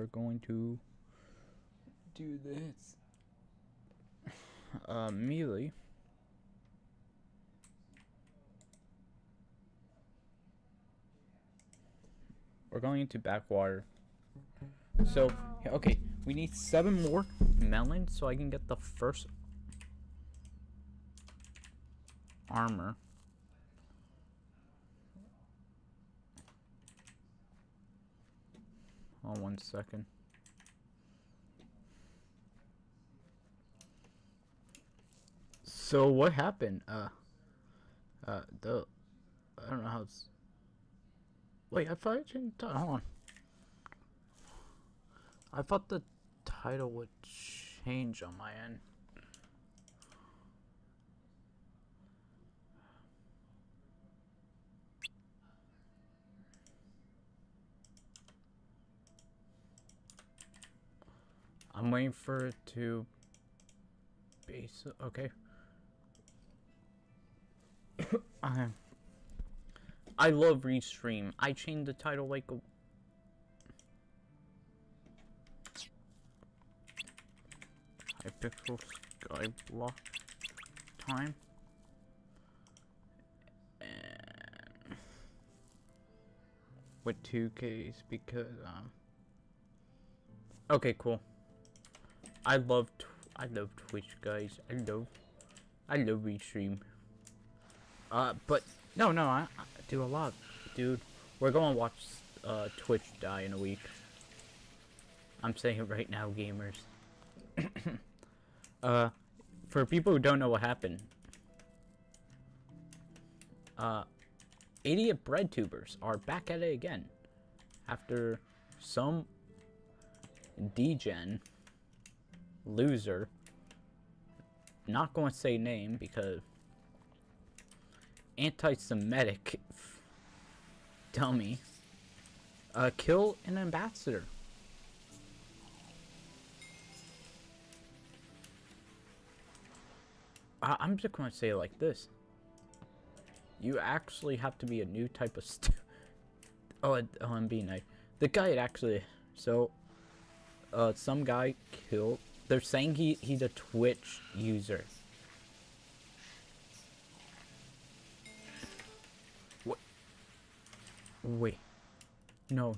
are going to do this. Melee. We're going into backwater. So, okay, we need 7 more melons so I can get the first armor. Hold on 1 second. So what happened? I don't know how it's. Wait, I thought I changed the title. Hold on. I thought the title would change on my end. I'm waiting for it to base. Okay. I love Restream. I changed the title like a hypixel skyblockk time. And with 2Ks because okay, cool. I love Twitch, guys. I love Restream. But no, I do a lot, dude. We're gonna watch Twitch die in a week. I'm saying it right now, gamers. For people who don't know what happened, idiot bread tubers are back at it again after some degen loser, not going to say name because anti-Semitic dummy, kill an ambassador. I'm just going to say it like this. You actually have to be a new type of I'm being nice. The guy actually, so some guy killed. They're saying he's a Twitch user. What? Wait. No.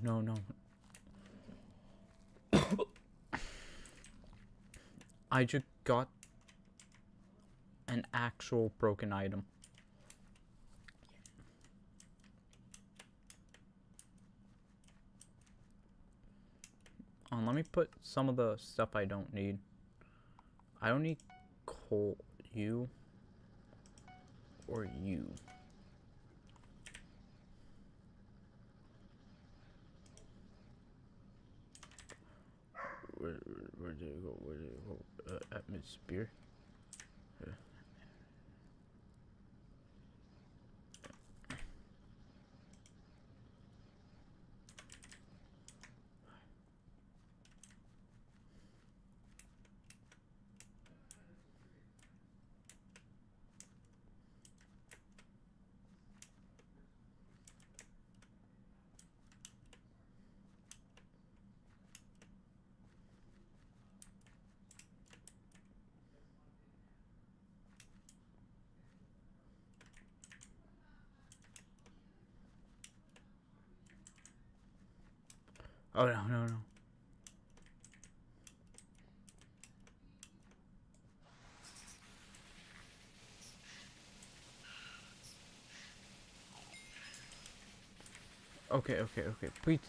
I just got an actual broken item. Let me put some of the stuff I don't need. I don't need coal, you, or you. Where did it go? Where did it go? Atmosphere. Oh, no. Okay. Please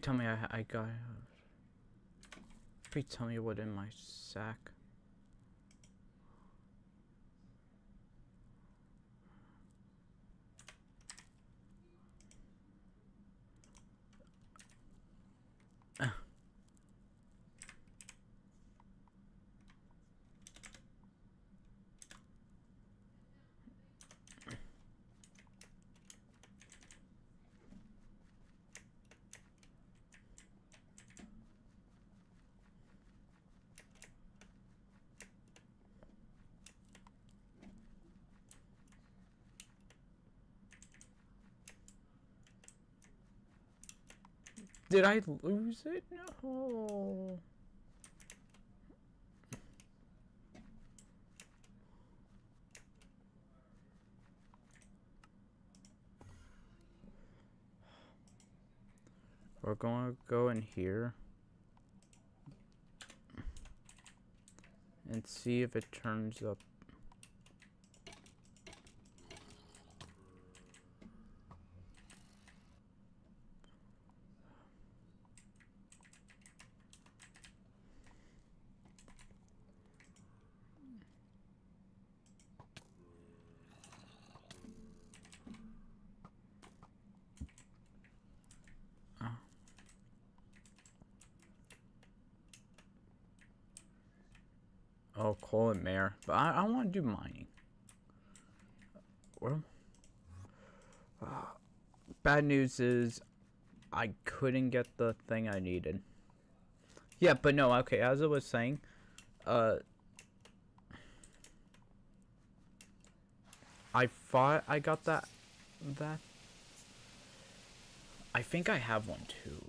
tell me I got. Please tell me what in my sack. Did I lose it? No. We're going to go in here and see if it turns up. Oh, coal and mare. But I want to do mining. Well, bad news is I couldn't get the thing I needed. Yeah, but no, okay, as I was saying, I thought I got that. I think I have one too.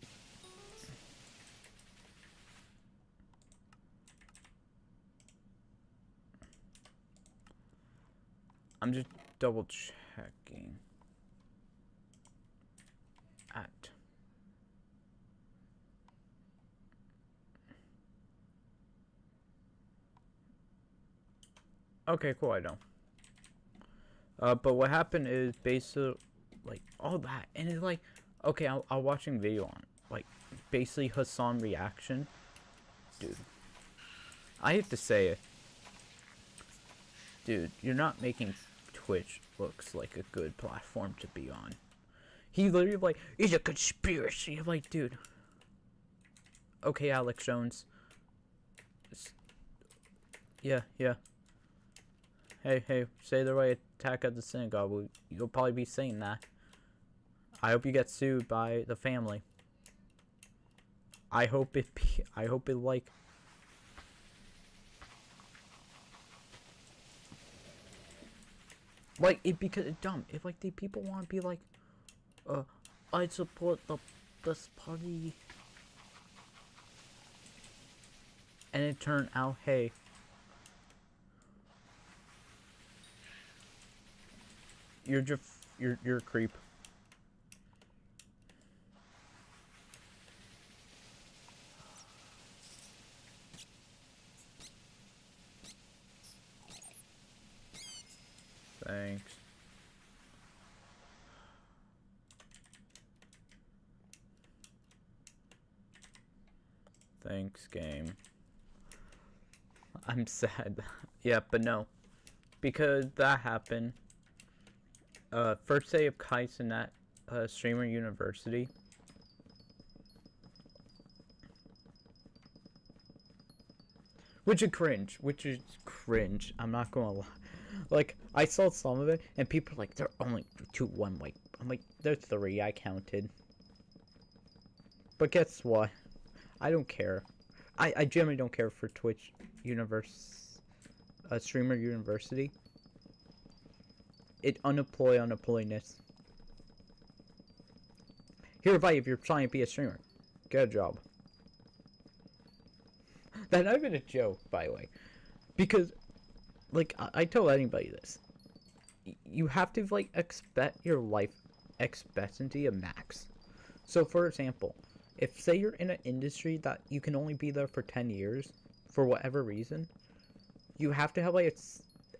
I'm just double checking. Okay, cool, I know. But what happened is basically, like, all that, and it's like, okay, I'm watching video on, like, basically Hassan reaction. Dude, I hate to say it. Dude, you're not making Twitch looks like a good platform to be on. He literally like, it's a conspiracy. I'm like, dude. Okay, Alex Jones. Yeah. Hey, say the right attack at the synagogue. You'll probably be saying that. I hope you get sued by the family. I hope it like. Like, it because it's dumb. If like the people want to be like, I support this party, and it turned out, hey, you're a creep. Thanks. Thanks, game. I'm sad. Yeah, but no. Because that happened. First day of Kaisen at Streamer University. Which is cringe. I'm not gonna lie. Like, I saw some of it, and people are like, there are only 1 wipe. I'm like, there's 3, I counted. But guess what? I don't care. I generally don't care for Twitch Streamer University. It unemployness. Hereby, if you're trying to be a streamer, get a job. That's not even a joke, by the way. Because, like, I tell anybody this. You have to, like, expect your life expectancy a max. So, for example, if, say, you're in an industry that you can only be there for 10 years, for whatever reason, you have to have, like,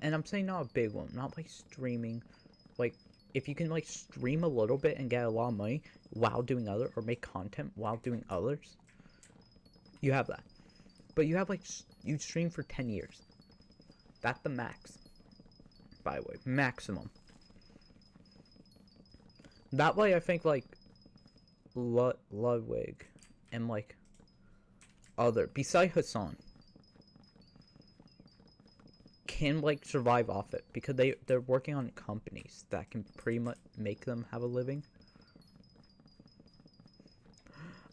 and I'm saying not a big one, not, like, streaming. Like, if you can, like, stream a little bit and get a lot of money while doing or make content while doing others, you have that. But you have, like, you stream for 10 years. That's the max. By the way, maximum. That way, I think, like, Ludwig and, like, beside Hassan, can, like, survive off it. Because they're working on companies that can pretty much make them have a living.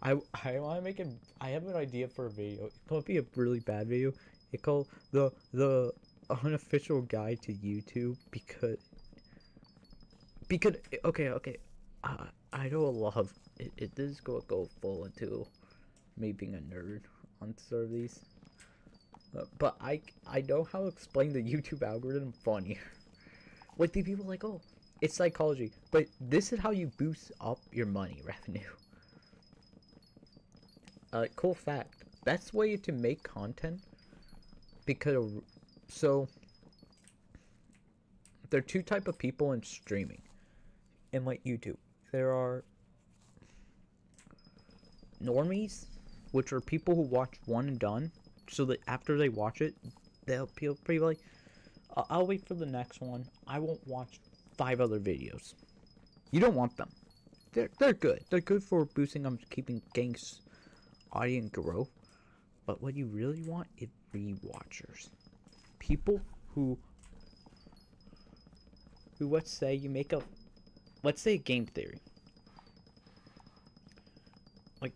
I want to make I have an idea for a video. It could be a really bad video. It's called the unofficial guide to YouTube because okay. I know a lot of it does go full into me being a nerd on some of these. But I know how to explain the YouTube algorithm funny. Like the people like, oh, it's psychology, but this is how you boost up your money revenue. Cool fact. Best way to make content because so there are two type of people in streaming in like YouTube. There are normies, which are people who watch one and done, so that after they watch it, they'll be pretty like, I'll wait for the next one. I won't watch 5 other videos. You don't want them. They're good. They're good for boosting keeping gangs audience grow. But what you really want is rewatchers. People who let's say you make a a game theory. Like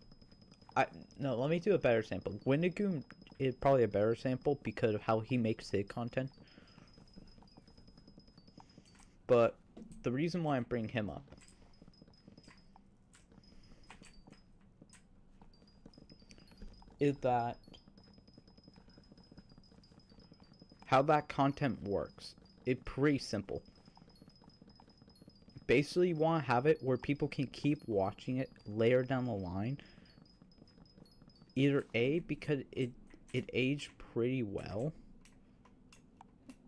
let me do a better sample. Windigoon is probably a better sample because of how he makes his content. But the reason why I'm bringing him up is that how that content works. It's pretty simple. Basically, you want to have it where people can keep watching it later down the line. Either A, because it aged pretty well,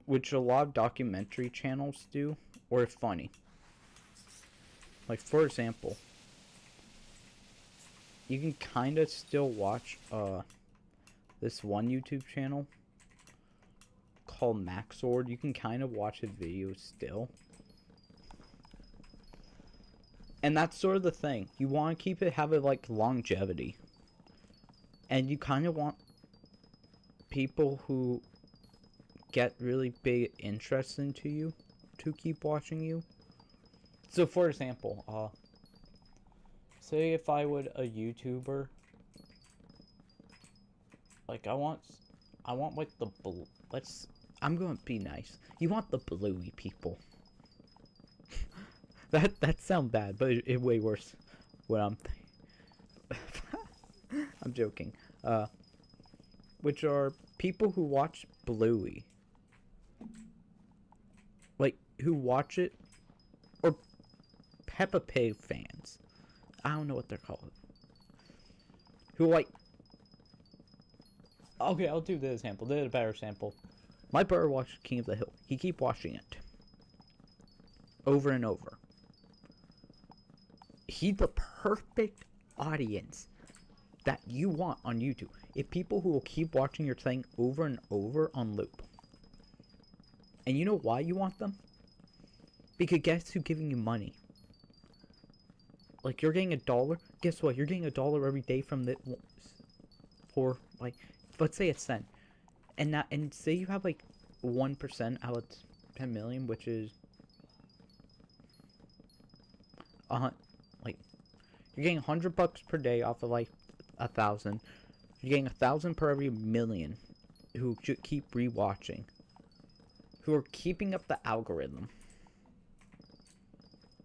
which a lot of documentary channels do, or funny. Like, for example, you can kind of still watch this one YouTube channel called Maxord. You can kind of watch his videos still. And that's sort of the thing. You want to keep it, have it like longevity. And you kind of want people who get really big interest into you to keep watching you. So for example, say if I would a YouTuber, like I want like the blue, I'm gonna be nice. You want the bluey people. that sounds bad, but it's way worse what I'm I'm joking. Which are people who watch Bluey. Like, who watch it, or Peppa Pig fans. I don't know what they're called. Who like, okay, I'll do this example. This is a better sample. My brother watched King of the Hill. He keep watching it. Over and over. He's the perfect audience that you want on YouTube. If people who will keep watching your thing over and over on loop. And you know why you want them? Because guess who's giving you money? Like, you're getting $1. Guess what? You're getting $1 every day from the, for like, let's say a cent. And say you have like 1% out of 10 million, which is like, you're getting $100 per day off of like 1,000. You're getting 1,000 per every million who keep rewatching, who are keeping up the algorithm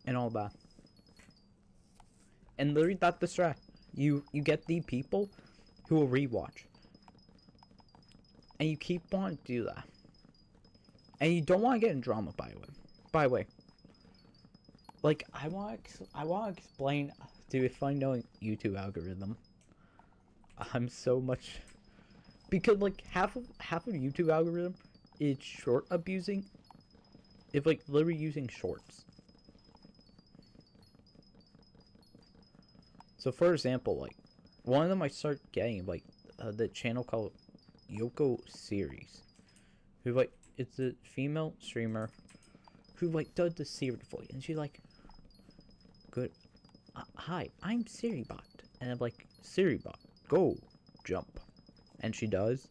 and all that. And literally that's the strat. You get the people who will rewatch, and you keep wanting to do that. And you don't want to get in drama, by the way. Like, I want to explain, dude, if I know YouTube algorithm, I'm so much, because like half of YouTube algorithm is short abusing. It's like literally using shorts. So for example, like one of them I start getting like the channel called Yoko Series, who like, it's a female streamer who like does the Siri voice, and she's like, good, hi, I'm SiriBot, and I'm like, SiriBot, go jump, and she does.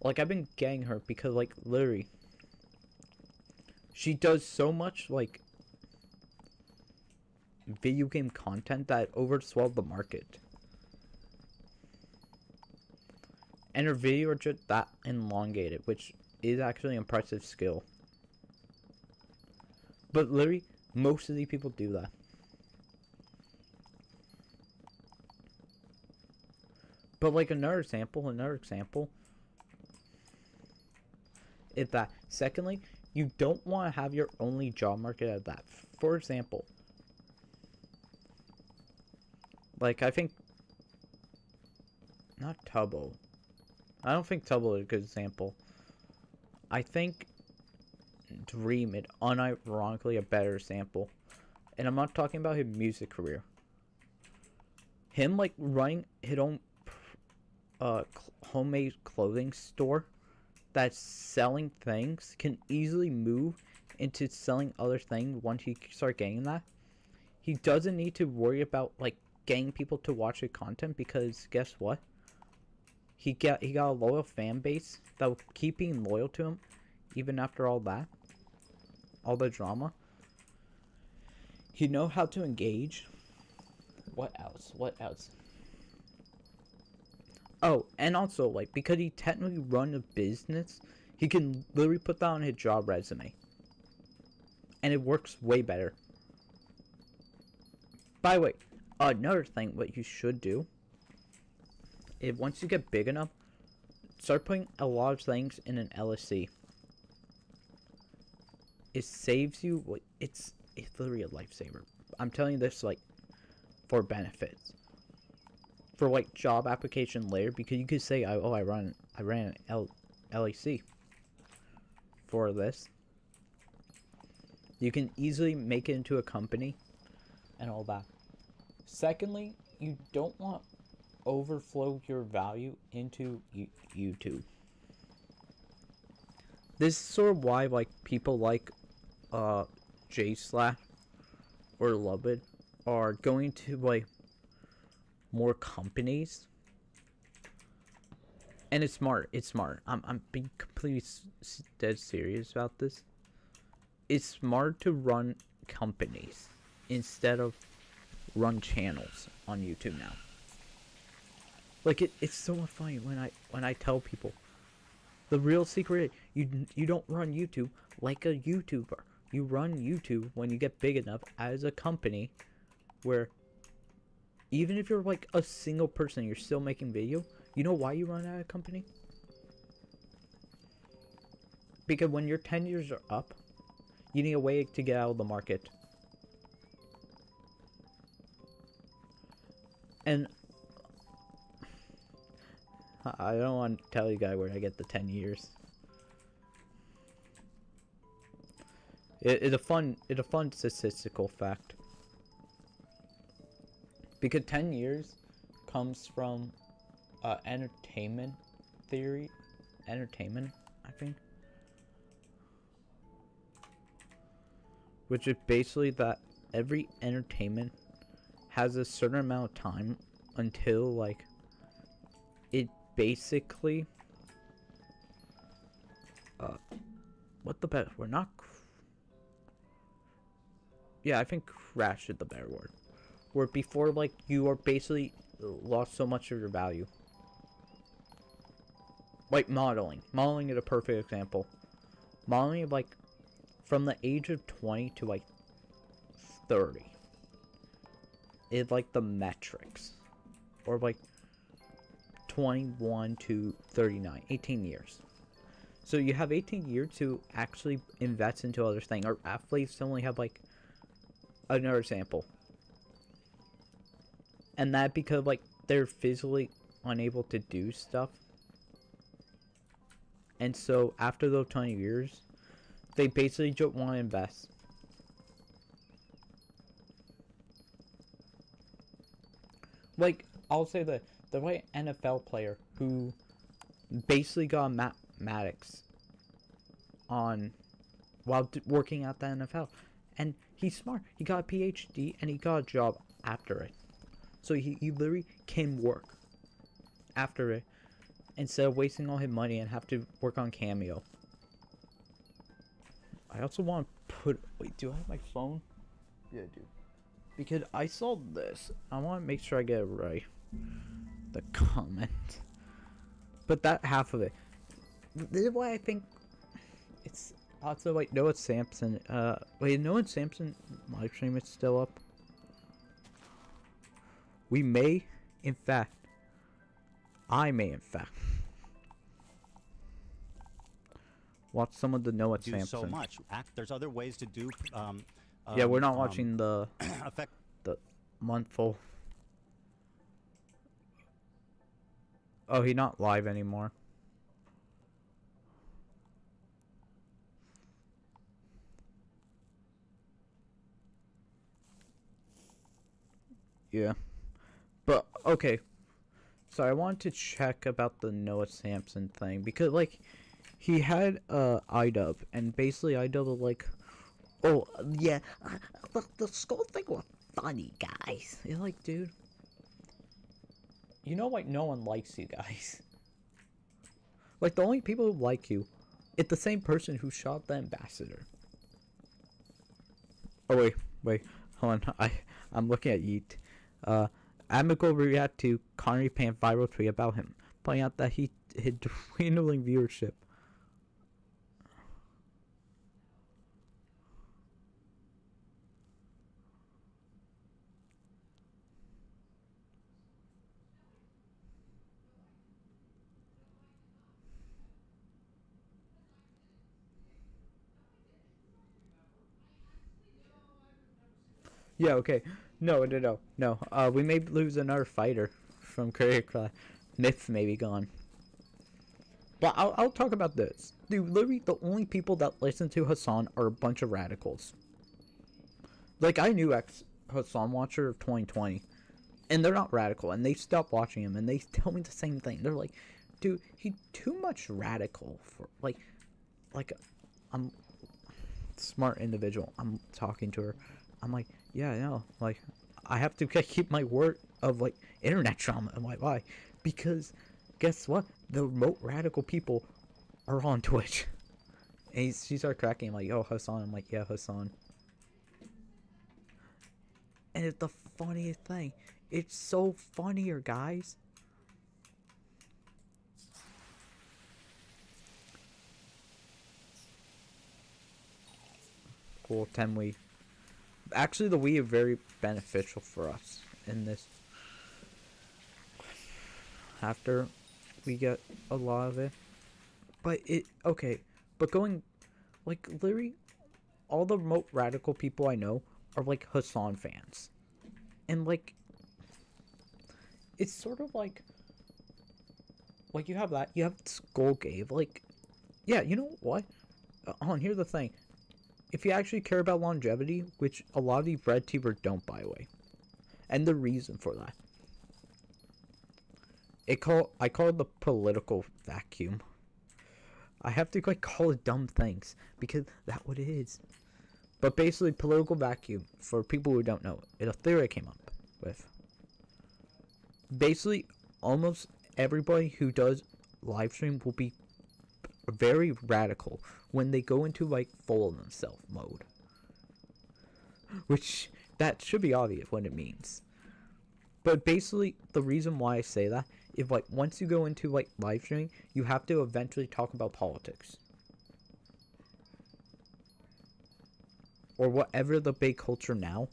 Like, I've been getting her because like literally she does so much like video game content that overswelled the market, and her video are just that elongated, which is actually impressive skill. But literally most of these people do that. But like another example is that. Secondly, you don't want to have your only job market at that. For example, like I think not Tubbo. I don't think Tubbo is a good example. I think Dream is unironically a better example. And I'm not talking about his music career. Him like running his own homemade clothing store that's selling things can easily move into selling other things once he start getting that. He doesn't need to worry about like getting people to watch his content because guess what? He got a loyal fan base that will keep being loyal to him even after all that. All the drama. He knows how to engage. What else? Oh, and also, like, because he technically run a business, he can literally put that on his job resume. And it works way better. By the way, another thing what you should do is once you get big enough, start putting a lot of things in an LSC. It saves you, it's literally a lifesaver. I'm telling you this, like, for benefits. For like job application later, because you could say, I ran an LAC for this. You can easily make it into a company and all that. Secondly, you don't want to overflow your value into YouTube. This is sort of why like people like J/, or Loved are going to like more companies, and it's smart. I'm being completely dead serious about this. It's smart to run companies instead of run channels on YouTube now. Like it's so funny when I tell people the real secret is you don't run YouTube like a YouTuber. You run YouTube when you get big enough as a company where even if you're like a single person, you're still making video. You know why you run out of company? Because when your 10 years are up, you need a way to get out of the market. And I don't want to tell you guys where I get the 10 years. It's a fun statistical fact. Because 10 years comes from entertainment theory. Entertainment, I think. Which is basically that every entertainment has a certain amount of time until, like, it basically... what the best? We're not... Yeah, I think crash is the better word. Where before, like, you are basically lost so much of your value. Like modeling. Modeling is a perfect example. Modeling, like, from the age of 20 to, like, 30 is, like, the metrics. Or, like, 21 to 39. 18 years. So you have 18 years to actually invest into other things. Our athletes only have, like, another example. And that because, like, they're physically unable to do stuff. And so, after those 20 years, they basically don't want to invest. Like, I'll say the right NFL player who basically got mathematics on while working at the NFL. And he's smart. He got a PhD and he got a job after it. So he literally can work after it instead of wasting all his money and have to work on Cameo. I also want to put... Wait, do I have my phone? Yeah, I do. Because I saw this. I want to make sure I get it right. The comment. But that half of it. This is why I think it's also like Noah Sampson. Wait, Noah Sampson live stream is still up. We may, in fact, I may, in fact, watch some of the Noah do Sampson. so much. There's other ways to do. Yeah, we're not watching the effect. the monthful. Oh, he's not live anymore. Yeah. But, okay. So I wanted to check about the Noah Sampson thing. Because, like, he had iDub. And basically iDub was like, oh, yeah, the skull thing was funny, guys. You're like, dude. You know, like, no one likes you guys. Like, the only people who like you, it's the same person who shot the ambassador. Oh, wait. Hold on. I'm looking at Yeet. Amigo react to Connery Pant viral tweet about him, pointing out that he had dwindling viewership. Yeah, okay. No. We may lose another fighter from Career Class. Myth may be gone. But I'll talk about this. Dude, literally the only people that listen to Hassan are a bunch of radicals. Like, I knew Hassan Watcher of 2020. And they're not radical. And they stopped watching him. And they tell me the same thing. They're like, dude, he's too much radical for, like, I'm a smart individual. I'm talking to her. I'm like, yeah, I know. Like, I have to keep my word of, like, internet trauma. I'm like, why? Because, guess what? The remote radical people are on Twitch. And she started cracking. I'm like, oh, Hassan. I'm like, yeah, Hassan. And it's the funniest thing. It's so funnier, guys. Cool, 10 Wii. Actually, the Wii is very beneficial for us in this. After we get a lot of it. But okay. But going, like, literally, all the remote radical people I know are, like, Hassan fans. And, like, it's sort of like you have that, you have Skullcave, like, yeah, you know what? Here's the thing. If you actually care about longevity, which a lot of these red teamers don't, by the way, and the reason for that, I call it the political vacuum. I have to, like, call it dumb things because that's what it is. But basically, political vacuum, for people who don't know, it's a theory I came up with. Basically, almost everybody who does live stream will be very radical when they go into, like, full of themselves mode. Which, that should be obvious what it means. But basically, the reason why I say that is, like, once you go into, like, live streaming, you have to eventually talk about politics. Or whatever the big culture now.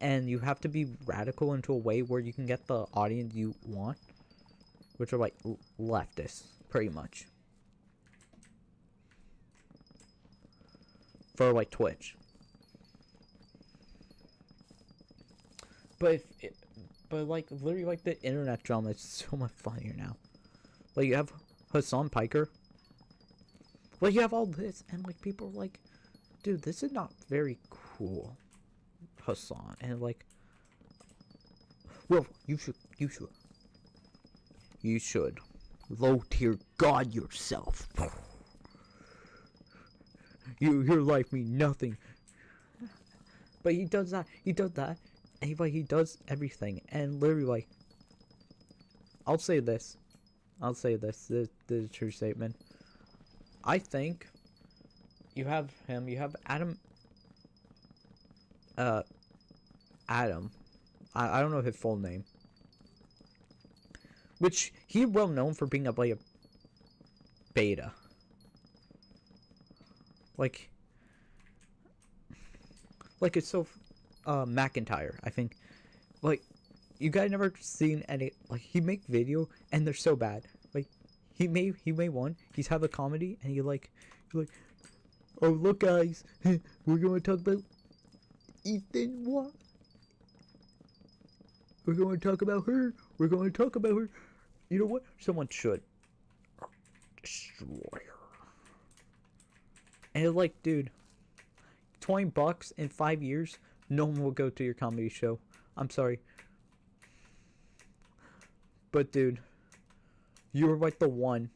And you have to be radical into a way where you can get the audience you want. Which are, like, leftists, pretty much. For, like, Twitch. But like, literally, like, the internet drama is so much funnier now. Like, you have Hassan Piker. Like, you have all this, and, like, people are like, dude, this is not very cool, Hassan. And, like, well, you should low tier god yourself. Your life means nothing. But he does that, and he does everything, and literally, like, I'll say this is a true statement. I think you have him, you have Adam, I don't know his full name, which he's well known for being a beta. Like it's so McIntyre, I think. Like, you guys never seen any, like, he make video and they're so bad. Like, he made one. He's have a comedy and you're like, oh look guys, we're gonna talk about Ethan what? We're gonna talk about her. We're gonna talk about her. You know what? Someone should destroy her. And it's like, dude, $20 in 5 years, no one will go to your comedy show. I'm sorry. But dude, you were like the one.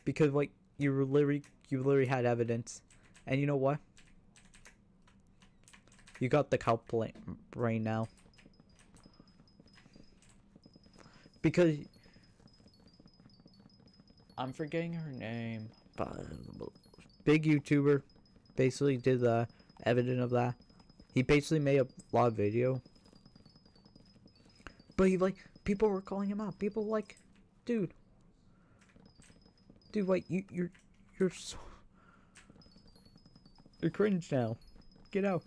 Because like you literally had evidence. And you know what? You got the cow brain now. Because I'm forgetting her name. But big YouTuber basically did the evidence of that. He basically made a live video. But he like people were calling him out. People were like, dude, like you're so you're cringe now. Get out.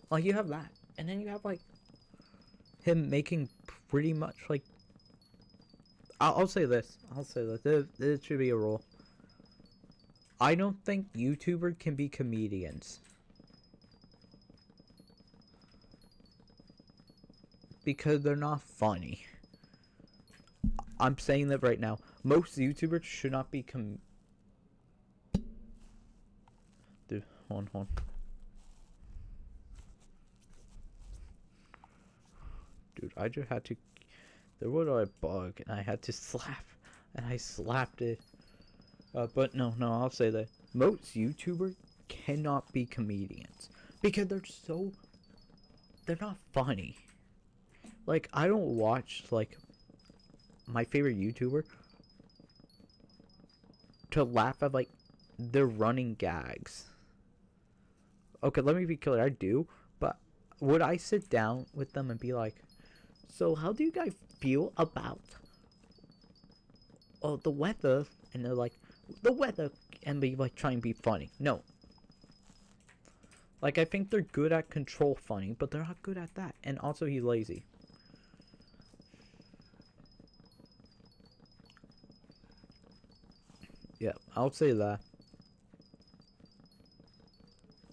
Like you have that, and then you have like him making pretty much like. I'll say this. This should be a rule. I don't think YouTubers can be comedians. Because they're not funny. I'm saying that right now. Most YouTubers should not be Dude, hold on. Dude, I just had to... There was a bug, and I had to slap. And I slapped it. But no, I'll say that. Most YouTubers cannot be comedians. Because they're not funny. Like, I don't watch, like, my favorite YouTuber to laugh at, like, their running gags. Okay, let me be clear, I do, but would I sit down with them and be like, so how do you guys feel about the weather? And they're like, the weather, and be like, trying to be funny. No. Like, I think they're good at control funny, but they're not good at that. And also, he's lazy. Yeah, I'll say that.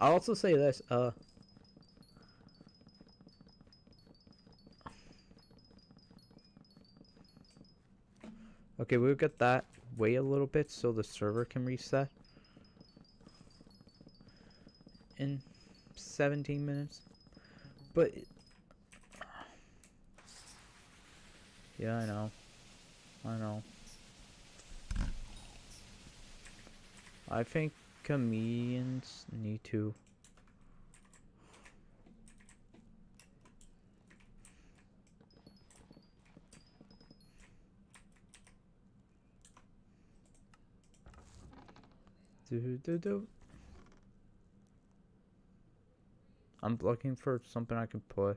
I'll also say this, okay, we'll get that. Wait a little bit so the server can reset. In 17 minutes. But... yeah, I know. I think comedians need to... I'm looking for something I can put.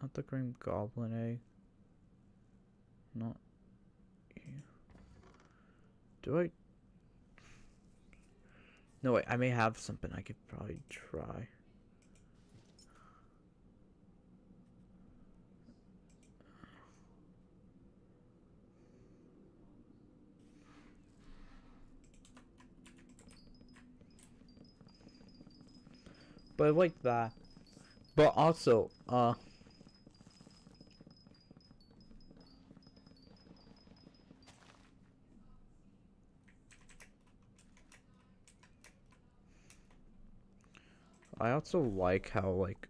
Not the green goblin egg. Not... do I... no, wait, I may have something I could probably try. But I like that. But also, I also like how, like,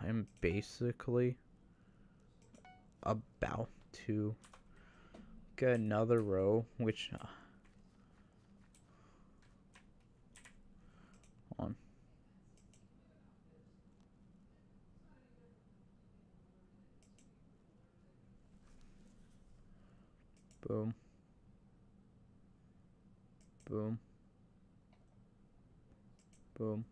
I'm basically about to get another row, which, on. Boom. Boom. Boom.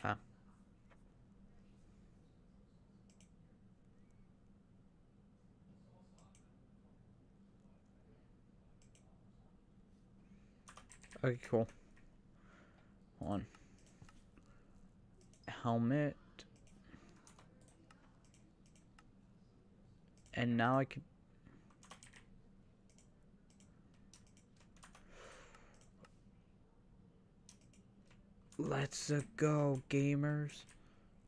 Huh. Okay, cool. Hold on. Helmet. And now I can... Let's go, gamers.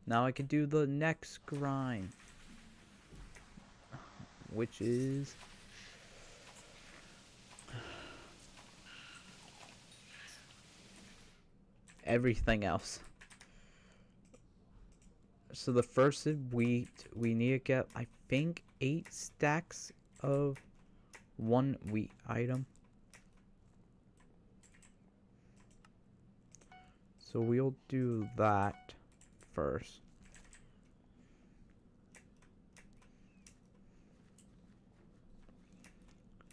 Now I can do the next grind. Which is... everything else. So the first is wheat. We need to get, I think, 8 stacks of 1 wheat item. So we'll do that first.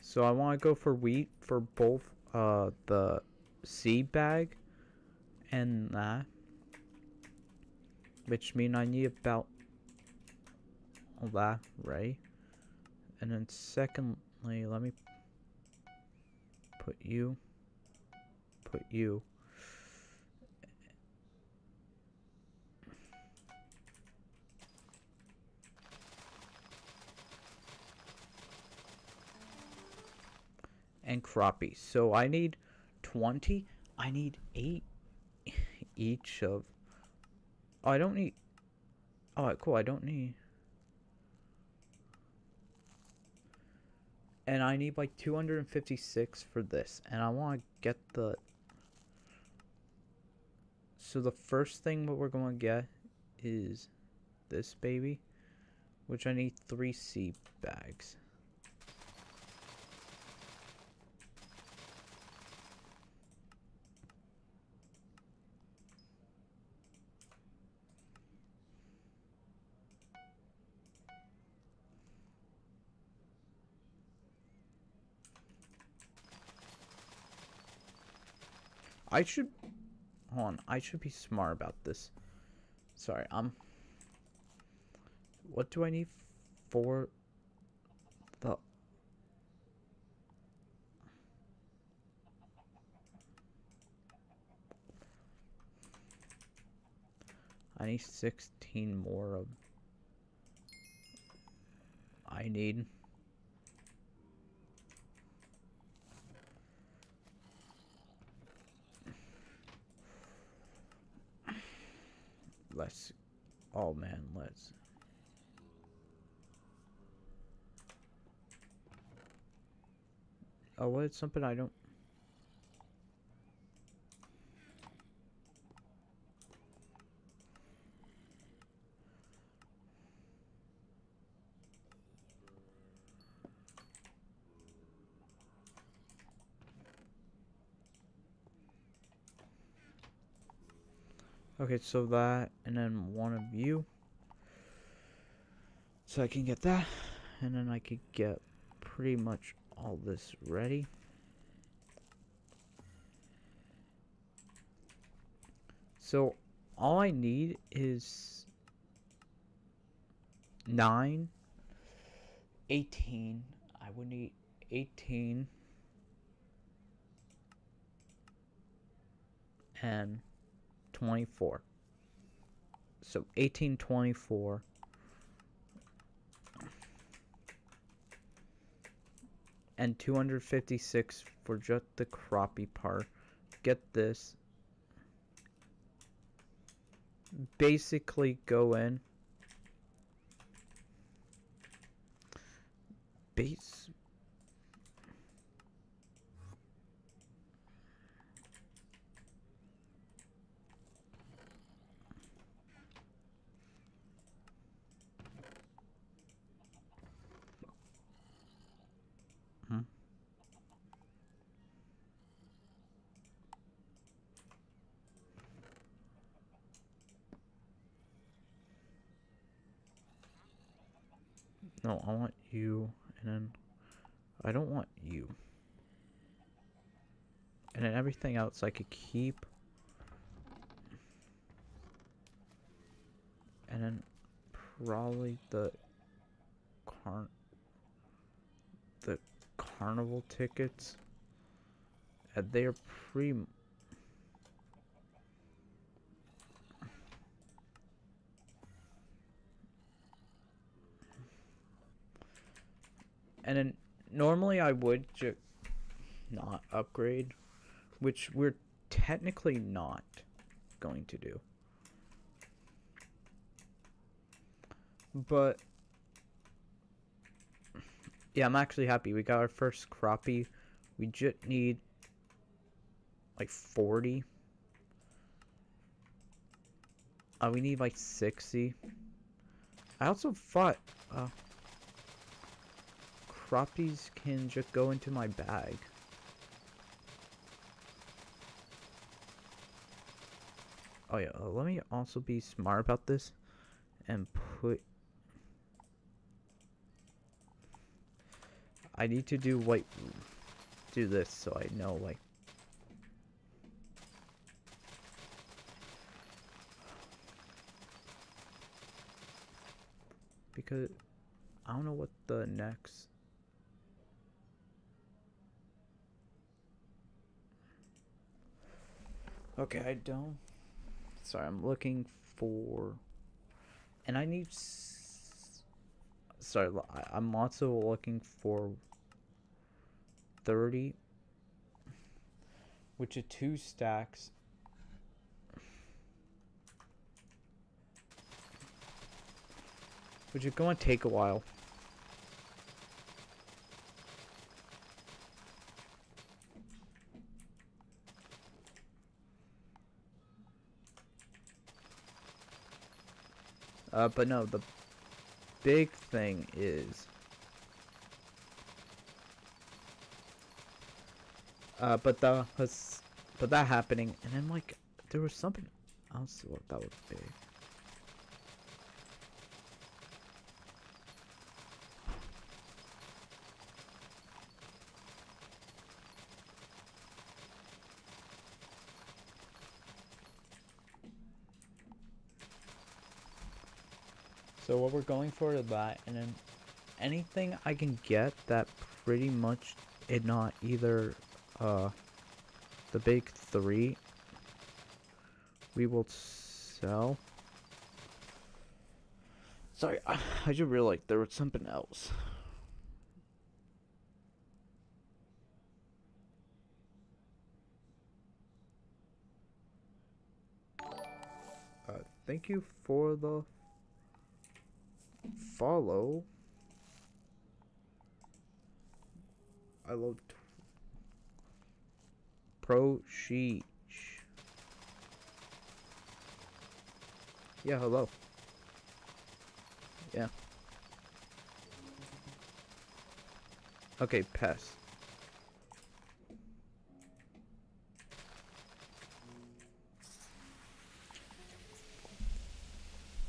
So I want to go for wheat for both the seed bag and that. Which means I need about all that, right? And then secondly, let me put you. And crappie. So I need 20. I need 8 each of... Oh, I don't need... Alright, cool. I don't need... And I need like 256 for this. And I want to get the... So the first thing what we're going to get is this baby. Which I need 3 seed bags. I should... Hold on. I should be smart about this. Sorry, what do I need for the... I need 16 more of... I need... Let's... Oh man, let's... Oh, what? It's something I don't... Okay, so that, and then one of you. So I can get that, and then I could get pretty much all this ready. So all I need is 9, 18. I would need 18 and 24. So 18, 24. And 256 for just the crappie part. Get this. Basically go in. Base. No, I want you, and then I don't want you. And then everything else I could keep. And then probably the carnival tickets. And they're pretty. And then normally I would just not upgrade, which we're technically not going to do. But yeah, I'm actually happy. We got our first crappie. We just need like 40. We need like 60. I also thought crappies can just go into my bag. Oh yeah, let me also be smart about this and put. I need to do this so I know like. Because I don't know what the next. Okay, I don't. Sorry, I'm looking for. And I need. Sorry, I'm also looking for 30, which are 2 stacks. Which is going to take a while. But no, the big thing is but that happening, and then like there was something else what that would be. So what we're going for is that, and then anything I can get that pretty much it not either the big 3 we will sell. Sorry, I just realized there was something else. Thank you for the follow. I love Pro Sheesh. Yeah, hello. Yeah. Okay, pass.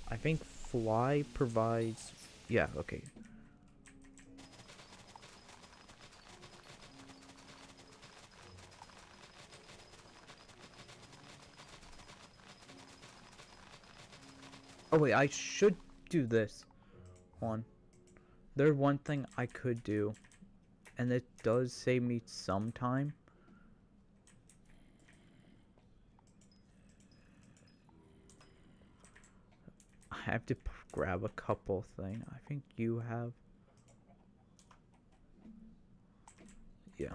I think Fly provides. Yeah, okay. Oh wait, I should do this. Hold on. There's one thing I could do, and it does save me some time. I have to grab a couple things. I think you have. Yeah.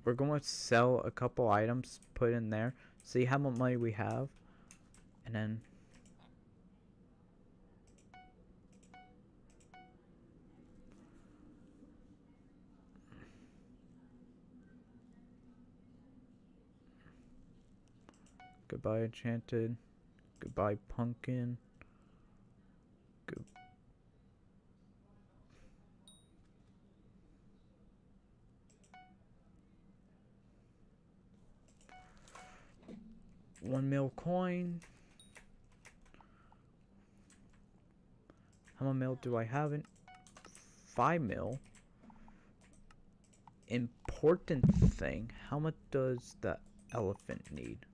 We're going to sell a couple items, put in there, see how much money we have, and then goodbye enchanted, goodbye pumpkin, good. $1 mil coin. How much mil do I have in? 5 mil. Important thing. How much does that? elephant need?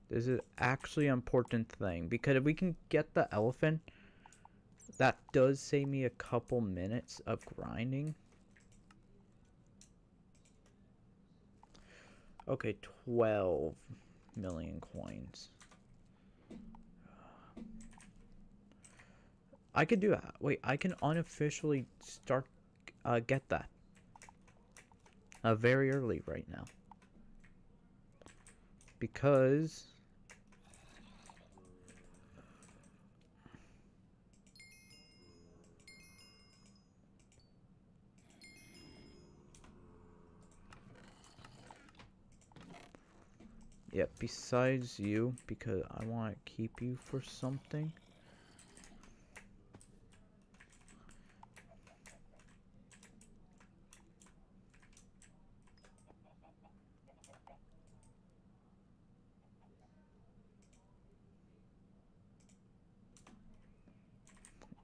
This is actually an important thing, because if we can get the elephant, that does save me a couple minutes of grinding. Okay, 12 million coins. I could do that. Wait, I can unofficially start get that very early right now, because yeah, besides you, because I want to keep you for something.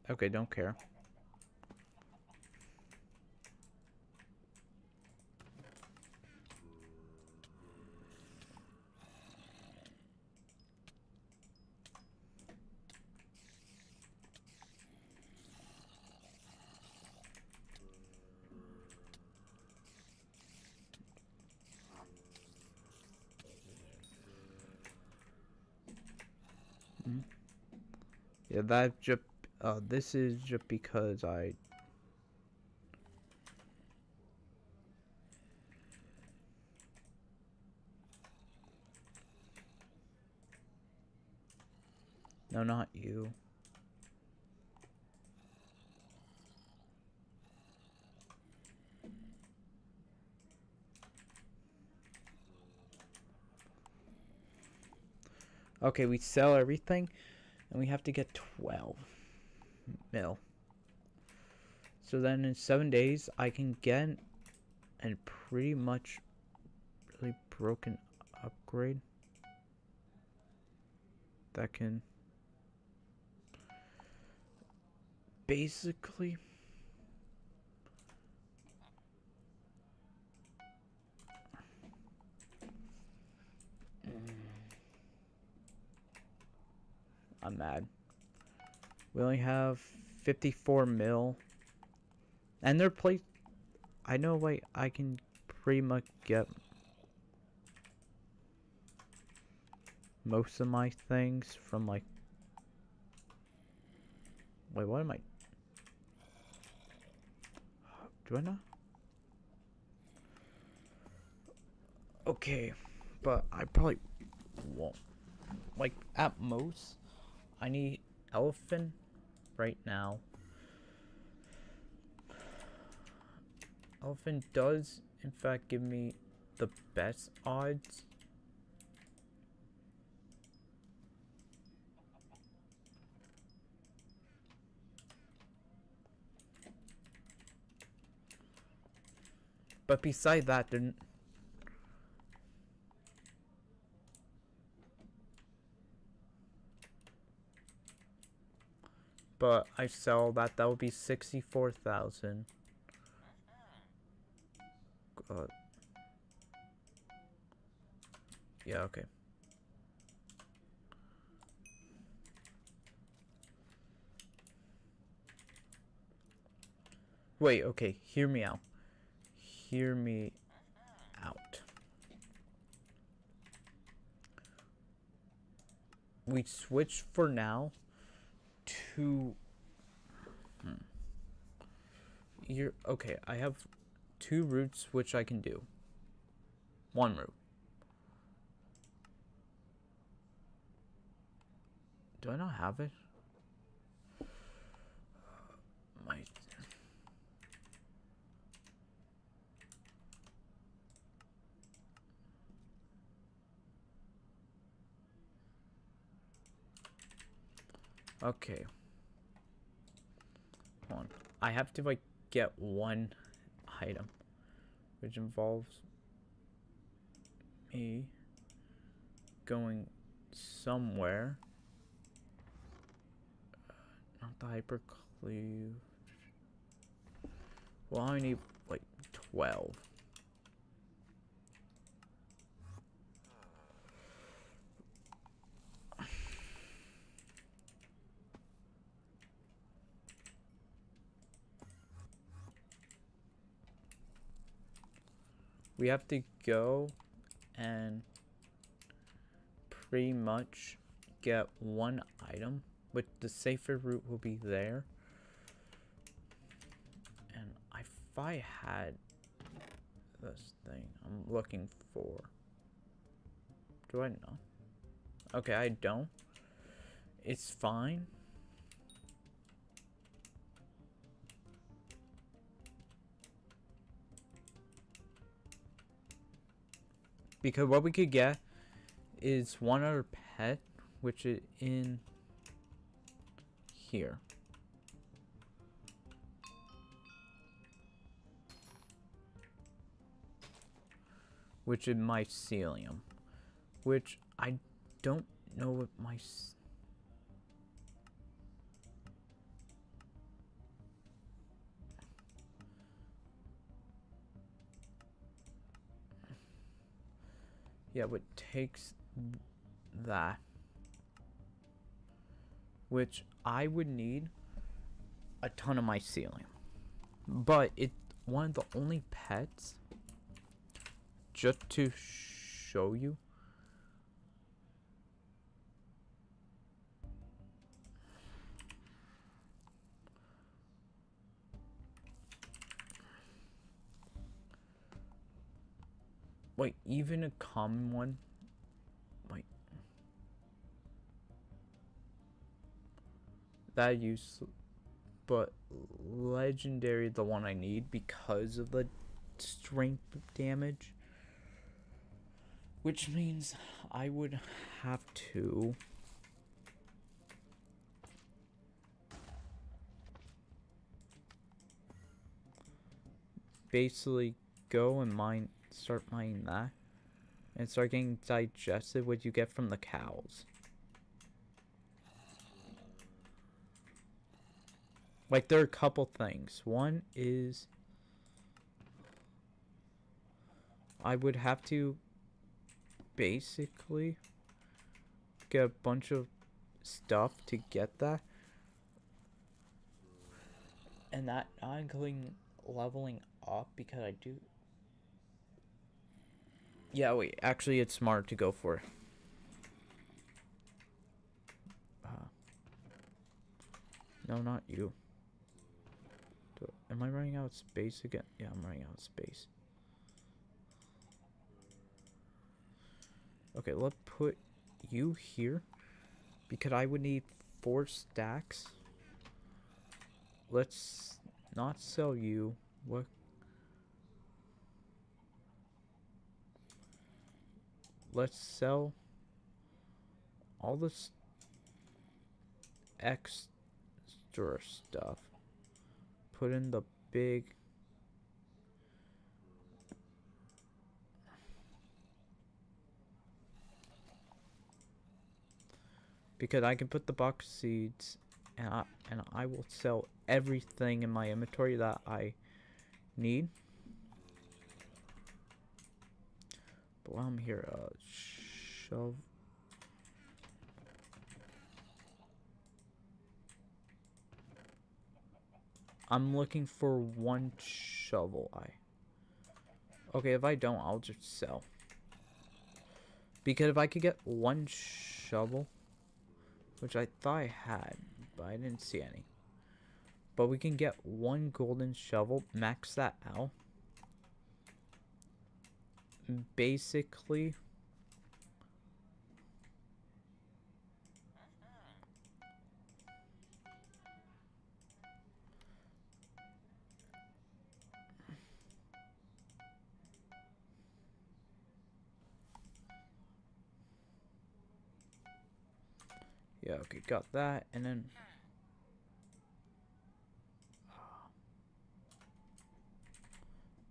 Okay, don't care. Yeah, that just this is just because I no, not you. Okay, we sell everything, and we have to get 12 mil. So then in 7 days, I can get a pretty much really broken upgrade that can basically I'm mad. We only have 54 mil. And their place, I know, like, I can pretty much get most of my things from, like, wait, what am I? Do I not? Okay, but I probably won't. Like, at most, I need elephant right now. Elephant does, in fact, give me the best odds. But beside that, didn't. But I sell that. That would be 64,000. God. Yeah. Okay. Wait. Okay. Hear me out. Hear me out. We switch for now to you're okay. I have 2 routes which I can do. 1 route. Do I not have it? My okay. Hold on. I have to like get 1 item, which involves me going somewhere. Not the hypercleave. Well, I need like 12. we have to go and pretty much get one item, but the safer route will be there. And if I had this thing I'm looking for, do I know? Okay, I don't. It's fine. Because what we could get is one other pet, which is in here. Which is mycelium. Which I don't know what my... Yeah, what takes that, which I would need a ton of mycelium, but it's one of the only pets, just to show you. Wait, even a common one? Wait. That use, but legendary, the one I need because of the strength damage. Which means I would have to basically go and start mining that, and start getting digested what you get from the cows. Like, there are a couple things. One is I would have to basically get a bunch of stuff to get that, and that not including leveling up, because I do... Yeah, wait, actually it's smart to go for no, not you. Am I running out of space again? Yeah, I'm running out of space. Okay, let's put you here, because I would need 4 stacks. Let's not sell you. What? Let's sell all this extra stuff. Put in the big... Because I can put the box seeds, and I will sell everything in my inventory that I need. But while I'm here, shove... I'm looking for 1 shovel. Okay, if I don't, I'll just sell. Because if I could get 1 shovel, which I thought I had, but I didn't see any. But we can get 1 golden shovel, max that out. Basically, yeah, okay, got that, and then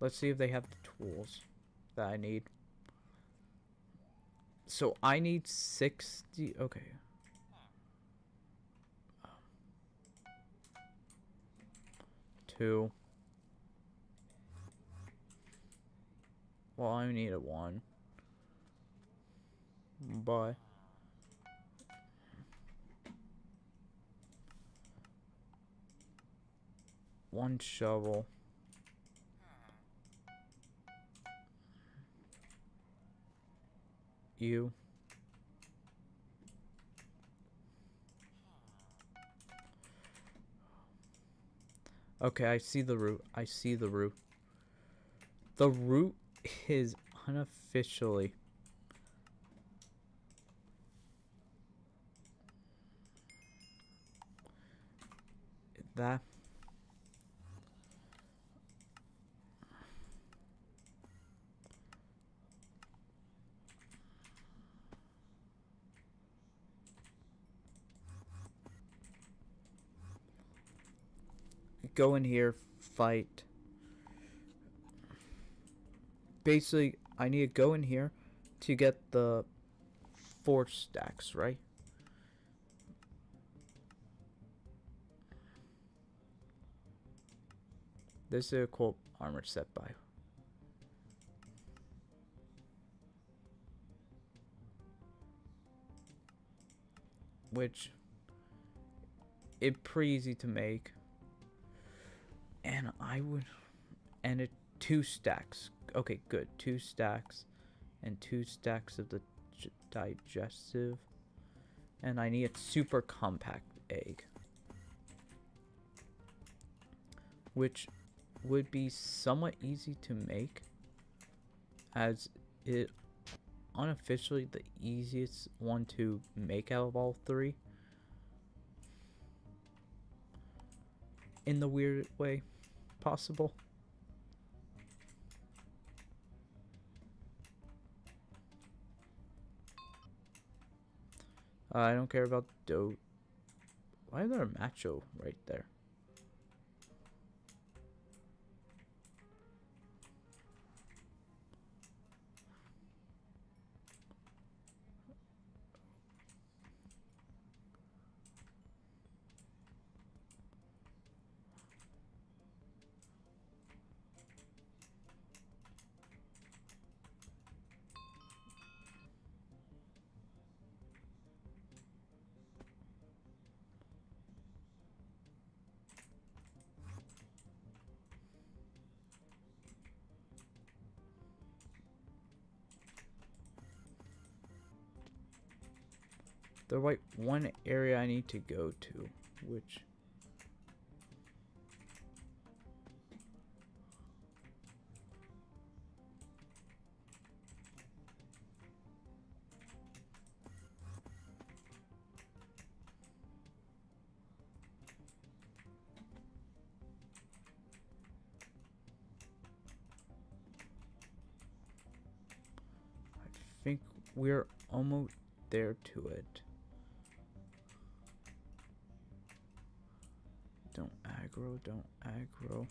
let's see if they have the tools that I need. So I need 60, okay. 2. Well, I need a 1. But 1 shovel. you. Okay, I see the route. I see the route. The route is unofficially that. Go in here, fight. Basically, I need to go in here to get the 4 stacks, right? This is a cool armor set by. Which, it's pretty easy to make. And I would, and it 2 stacks. Okay, good. 2 stacks, and 2 stacks of the digestive. And I need a super compact egg, which would be somewhat easy to make, as it unofficially the easiest one to make out of all 3. In the weird way possible. I don't care about dough. Why is there a macho right there? The right one area I need to go to, which I think we're almost there to it. Don't aggro, don't aggro.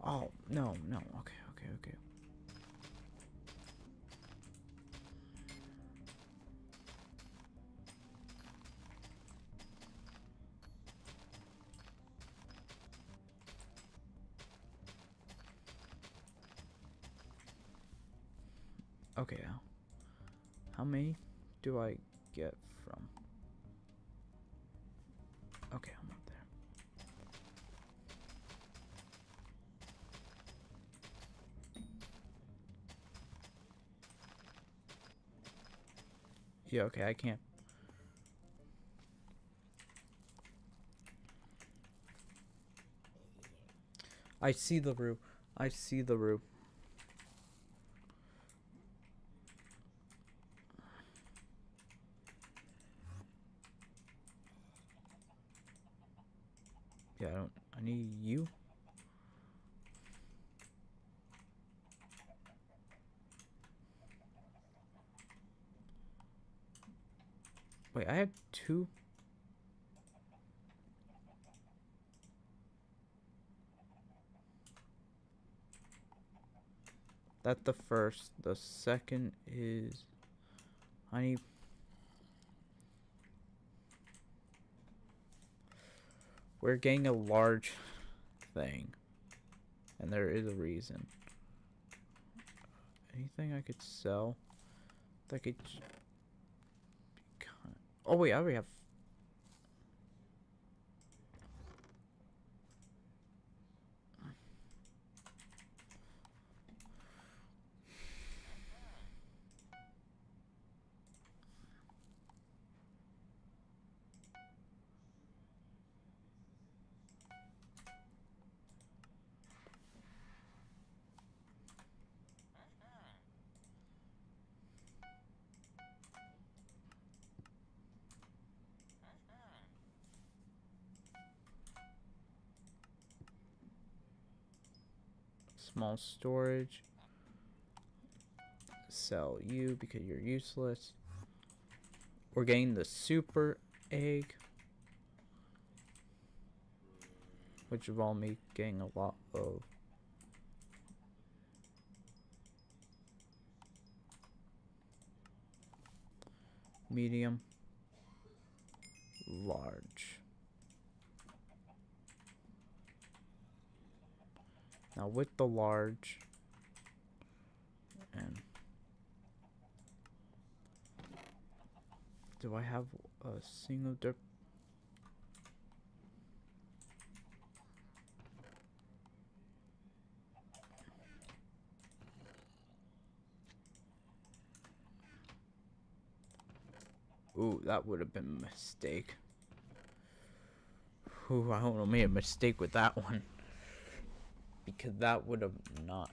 Oh, no, no. Okay, okay, okay. Okay, now. How many do I get from? Okay, I'm up there. Yeah, okay, I can't. I see the roof. I see the roof. Yeah, I need you. Wait, I have 2. That's the first. The second is I need. We're getting a large thing, and there is a reason. Anything I could sell that could. Oh wait, I already have. Small storage. Sell you because you're useless. We're getting the super egg, which involved me getting a lot of medium, large. Now with the large and do I have a single dirt? Ooh, that would have been a mistake. Ooh, I don't know, made a mistake with that one. Because that would have not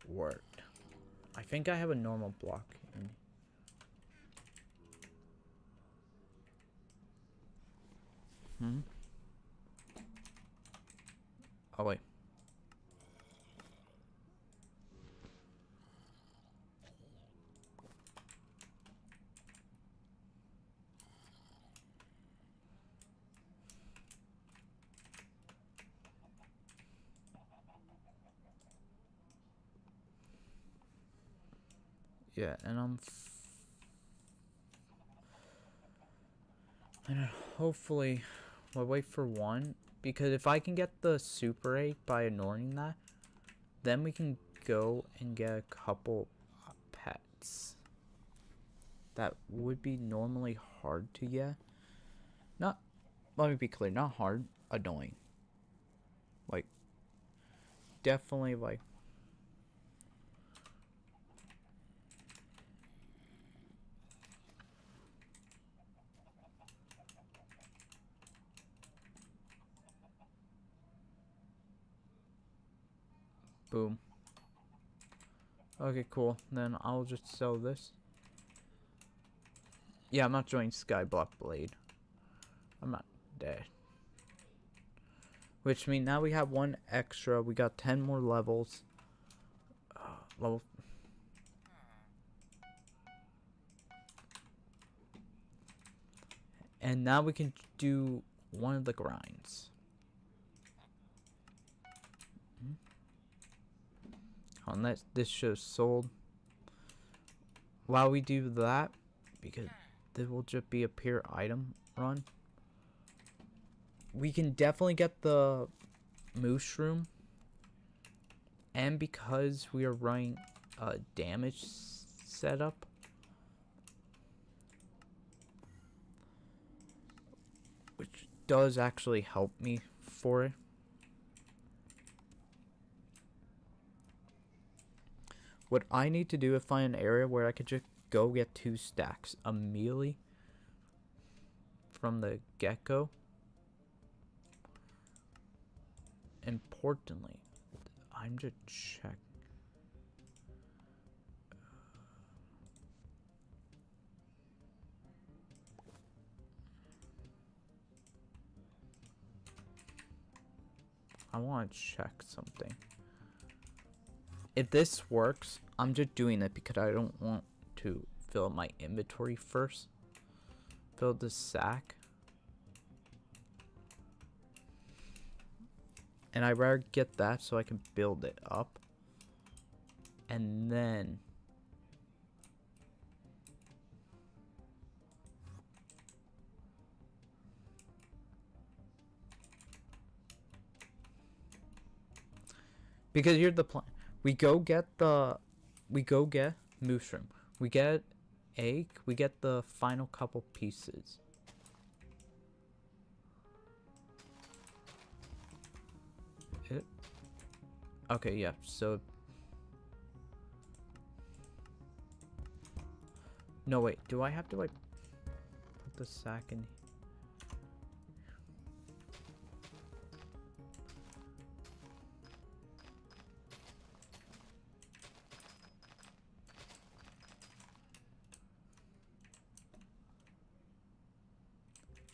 worked. I think I have a normal block in. Oh wait. Yeah, and and hopefully we'll wait for one, because if I can get the super 8 by ignoring that, then we can go and get a couple pets that would be normally hard to get. Not, let me be clear, not hard, annoying. Like, definitely like boom. Okay, cool. Then I'll just sell this. Yeah, I'm not joining skyblockk blade. I'm not dead. Which means now we have one extra. We got 10 more levels. Level. And now we can do one of the grinds. Unless this shows sold. While we do that, because this will just be a pure item run, we can definitely get the mushroom. And because we are running a damage setup, which does actually help me for it. What I need to do is find an area where I could just go get 2 stacks immediately from the get-go. Importantly, I'm just checking. I want to check something. If this works, I'm just doing it because I don't want to fill my inventory first. Fill the sack. And I'd rather get that so I can build it up. And then because here's the plan. We go get mushroom. We get egg. We get the final couple pieces. Okay, yeah. So no, wait. Do I have to like put the sack in?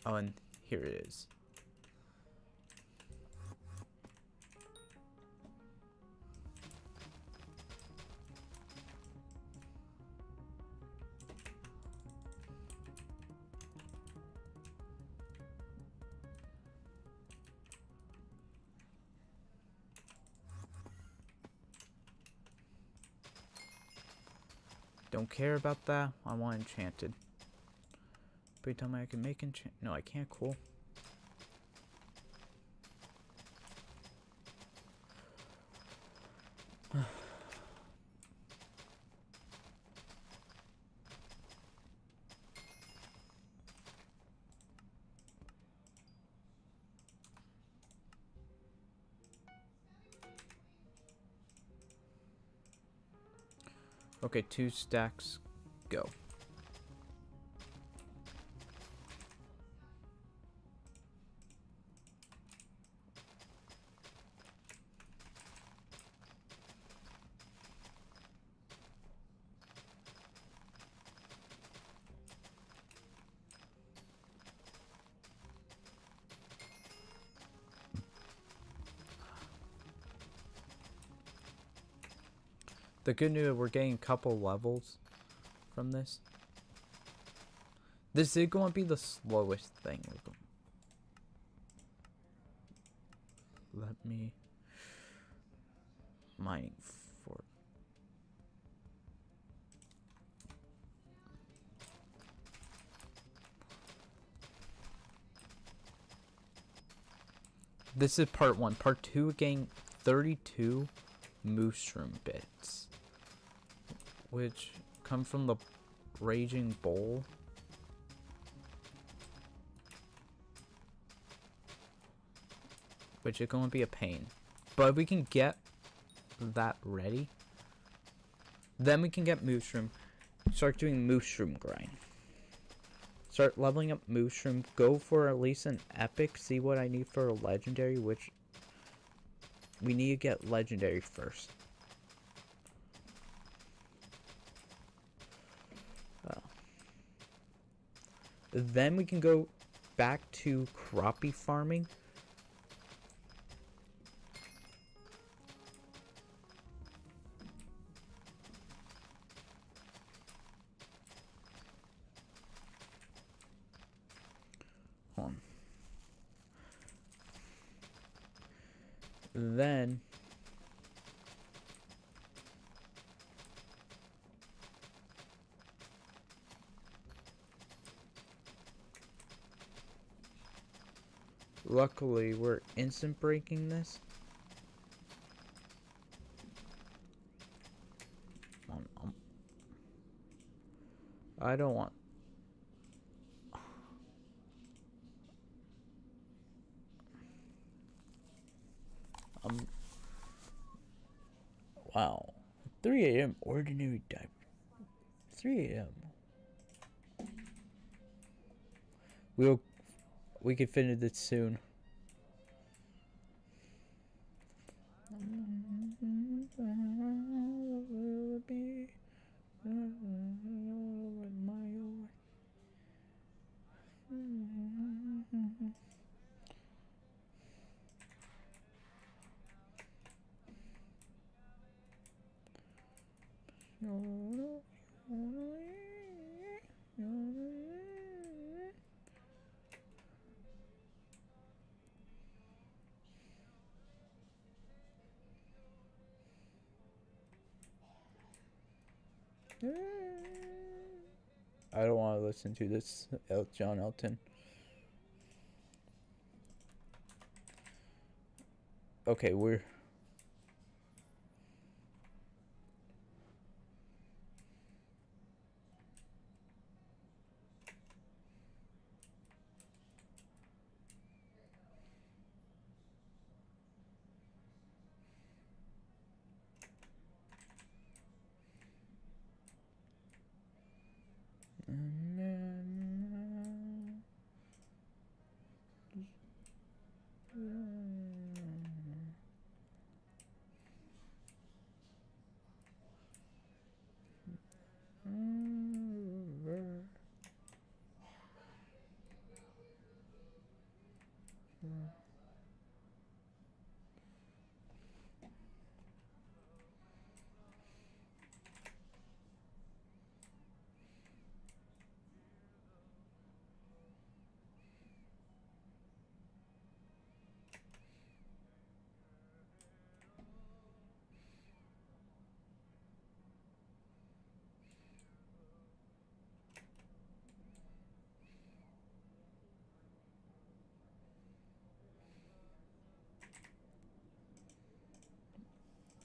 Oh, and here it is. Don't care about that. I want enchanted. But you tell me I can make enchant. No, I can't. Cool. Okay, 2 stacks. Go. The good news, we're getting a couple levels from this. This is going to be the slowest thing. Let me mining for. This is part 1. Part 2, getting 32 mushroom bits, which come from the raging bowl. Which is going to be a pain. But we can get that ready. Then we can get mushroom. Start doing mushroom grind. Start leveling up mushroom. Go for at least an epic. See what I need for a legendary, which we need to get legendary first. Then we can go back to crappie farming. Then luckily we're instant breaking this. I don't want. Wow. 3 a.m. ordinary diaper. 3 a.m. We can finish this soon. I don't want to listen to this, John Elton. Okay, we're...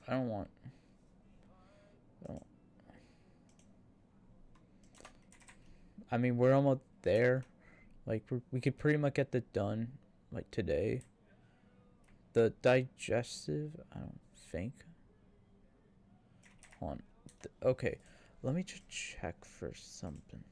I don't want. I mean, we're almost there. Like, we could pretty much get that done, like, today. The digestive, I don't think. Hold on. Okay, let me just check for something.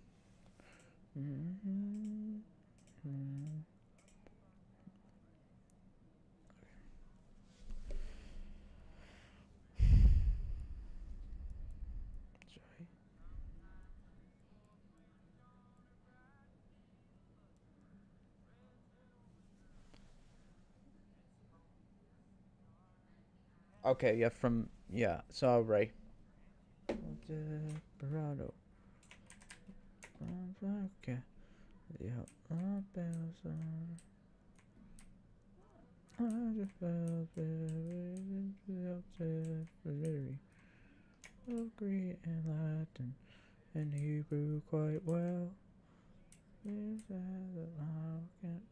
Okay, yeah, so right. Desperado. Okay. Yeah, bells are. I just felt very of Greek and Latin and Hebrew quite well. Is that I can't.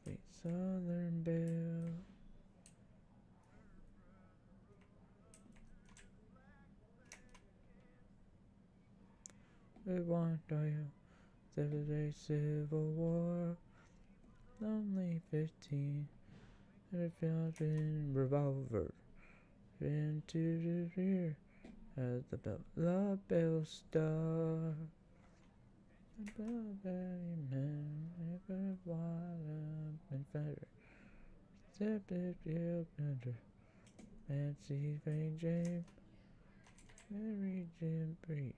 Sweet Southern Belle. We want you. 7-Day Civil War. Only 15. And it felt in revolver. Into the rear. As the bell, La Belle Star. The Bellberry Man. Never wild and better. Step it, you better. Fancy Ray James. Mary Jim Bree.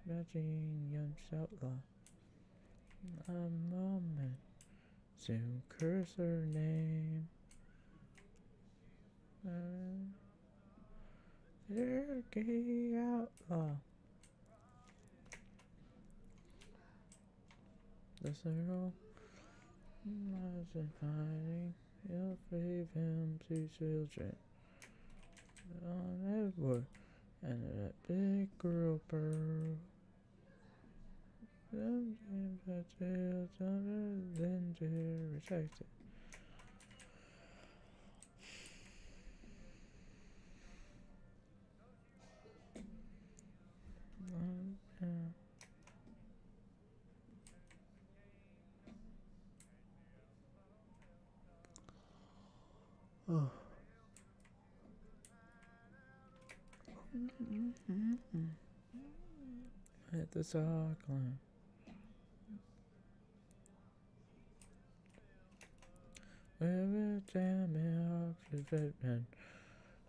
Matching young outlaw. A moment. Soon curse her name. They're gay outlaw. The circle wasn't fighting. He'll save him two children. On Edward and that big girl Pearl. Sometimes I tell other than to reject it. Oh. At the cyclone. Every time I off and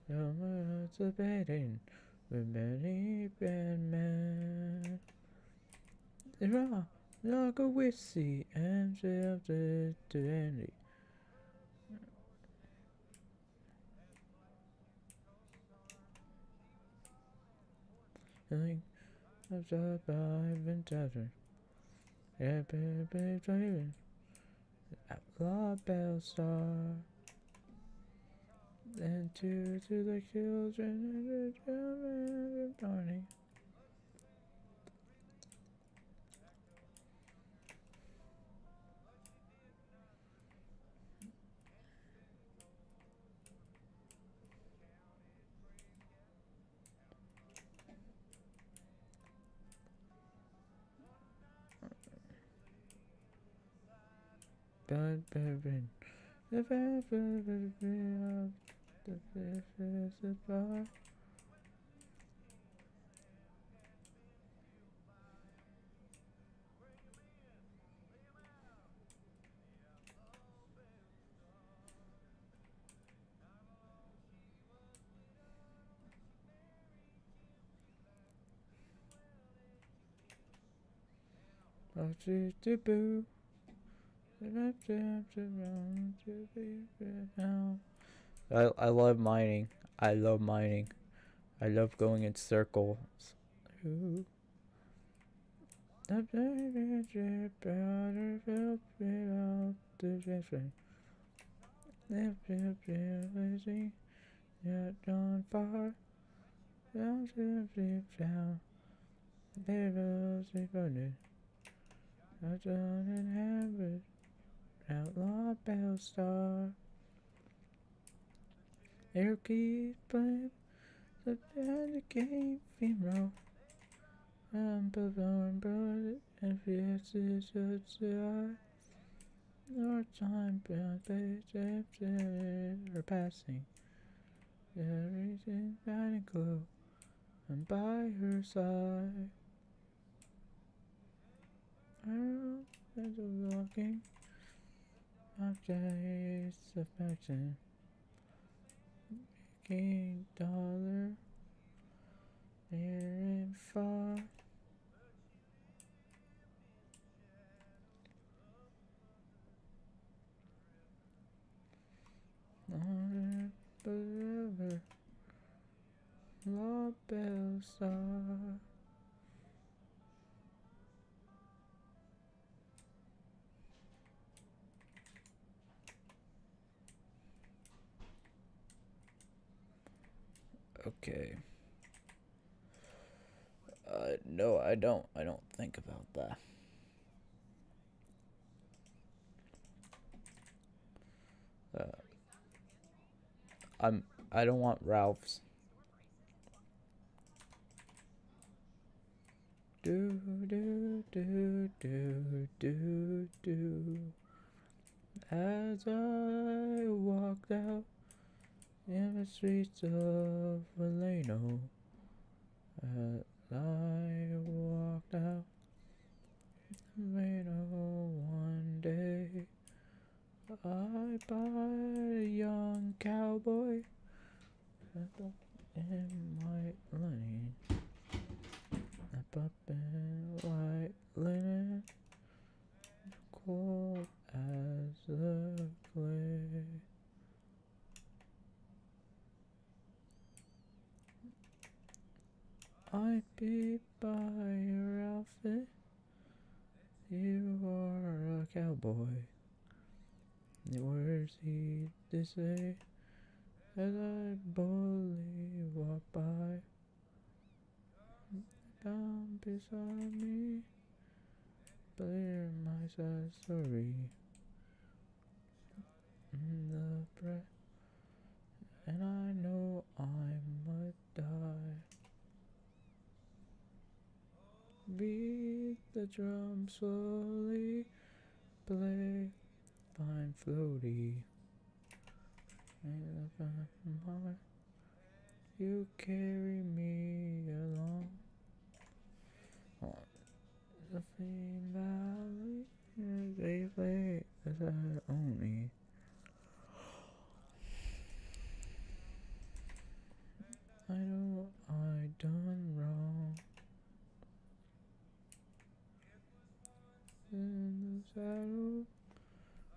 no more debating with many bad men. There are like a whiskey and shelter to Andy. Feeling of surviving children. Yeah, baby, driving. Outlaw Bell Star. And to the children and the children of morning. But baby, the favorite of the fish is bar. Oh, she's the boo. I love mining. I love mining. I love going in circles. Ooh. Yet on fire, down down. They will sleep on it. I don't inhabit. Outlaw bell star. Air keys playing the game funeral. I'm performing brother and fierce is just the eye. Our time are passing. Everything shining glow. I'm by her side. I'm walking. Objects of action. King dollar. Near and far. On forever. La Belle Star. Okay. No, I don't. I don't think about that. I don't want Ralph's. Do do do do do do. As I walked out in the streets of Valeno, as I walked out Valeno one day, I bought a young cowboy in white linen. Up in white linen, cold as the clay. I'd be by your outfit. You are a cowboy. The words he did say as I boldly walk by. Down beside me, clear my sad story. In the breath, and I know I must die. Beat the drum slowly, play fine floaty. And the heart, you carry me along. The same valley, they play as I only. I know I done wrong. In the saddle,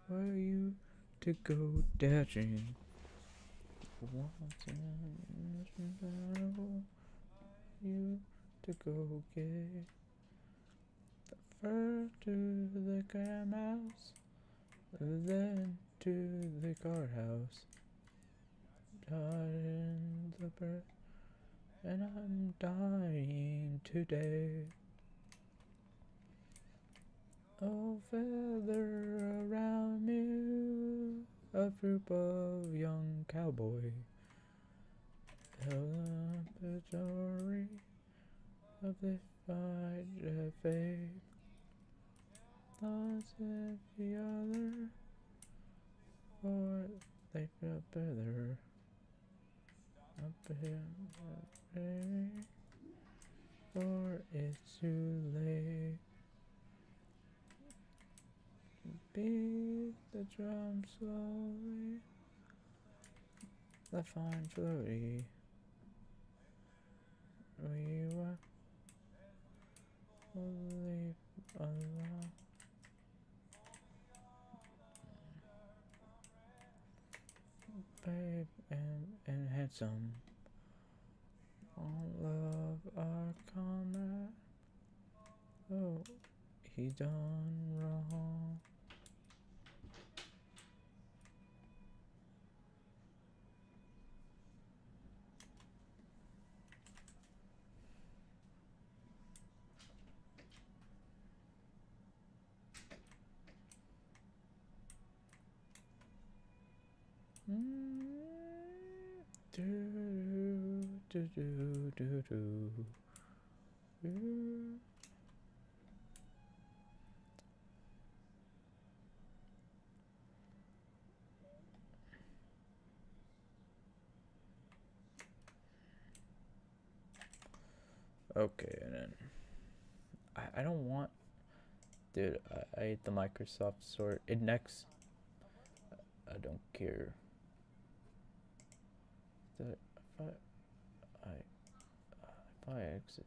where you to go dashing? Once in the battle, you to go get. First to the cram house, then to the guardhouse. Died in the breath, and I'm dying today. Oh, feather around me, a group of young cowboy. Held up the story of this fight fate. Lost every other, for they felt better. Up here, for it's too late. Beat the drum slowly, the fine floaty. We were only alone. Babe and handsome. All love our comrade. Oh, he done wrong. Okay, and then I don't want, dude. I hate the Microsoft sort. It next. I don't care. That if I exit.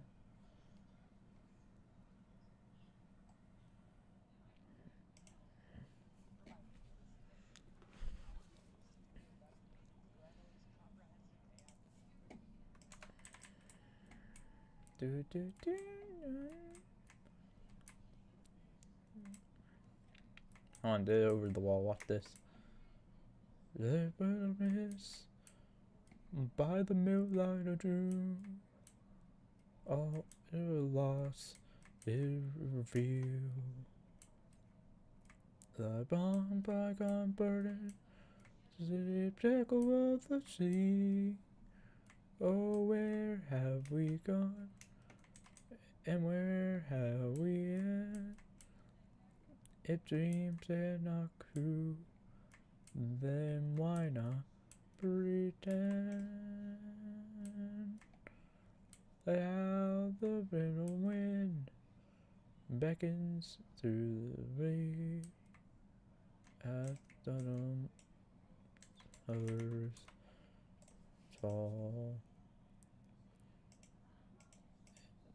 Do do do. Come on, do it over the wall. Watch this. There is by the moonlight of June. All your loss is revealed. The bomb by gun burden, the echo of the sea. Oh, where have we gone? And where have we end? If dreams are not true, then why not pretend? How the brittle wind beckons through the rain at the others fall,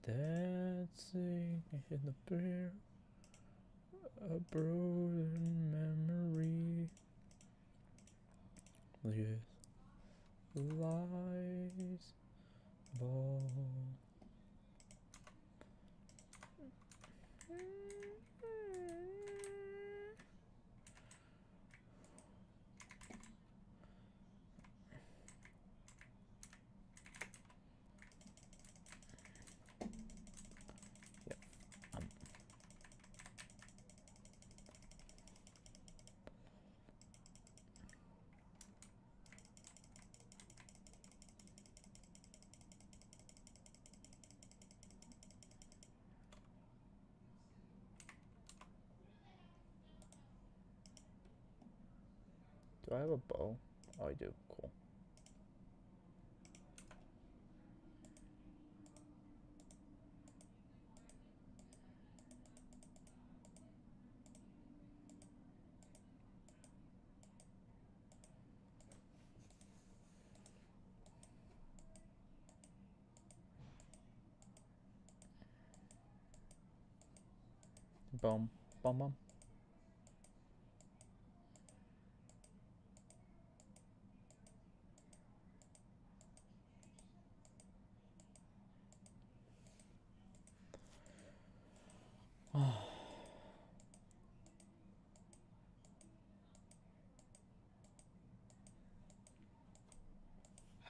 dancing in the prayer, a broken memory with lies ball. Do I have a bow? Oh, I do. Cool. Boom. Bum bum.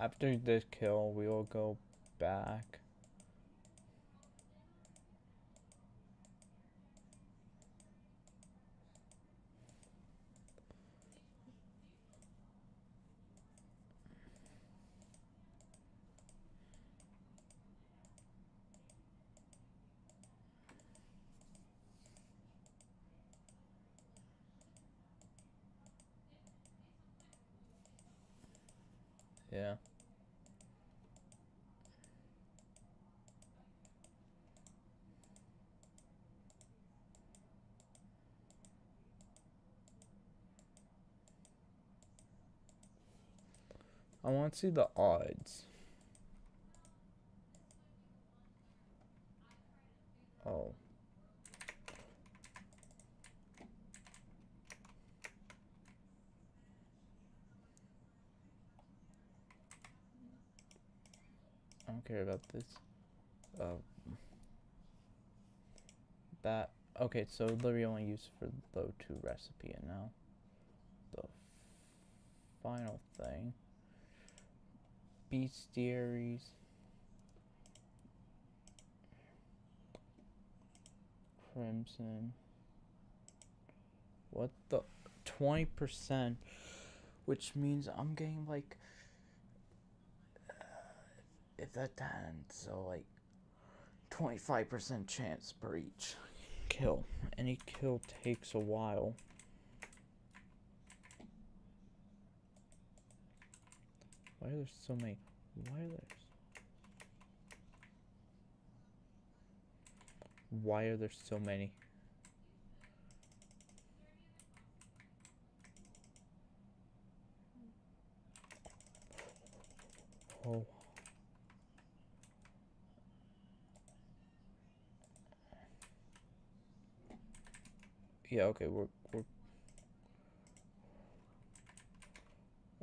After this kill, we will go back. Yeah. I want to see the odds. Oh. I don't care about this. That. Okay, so literally only used for low 2 recipe, and now the final thing. Bestiaries. Crimson. What the 20%? which means I'm getting like if that 10, so like 25% chance per each kill. Any kill takes a while. Why are there so many? Why are there so many? Oh. Yeah, okay, we're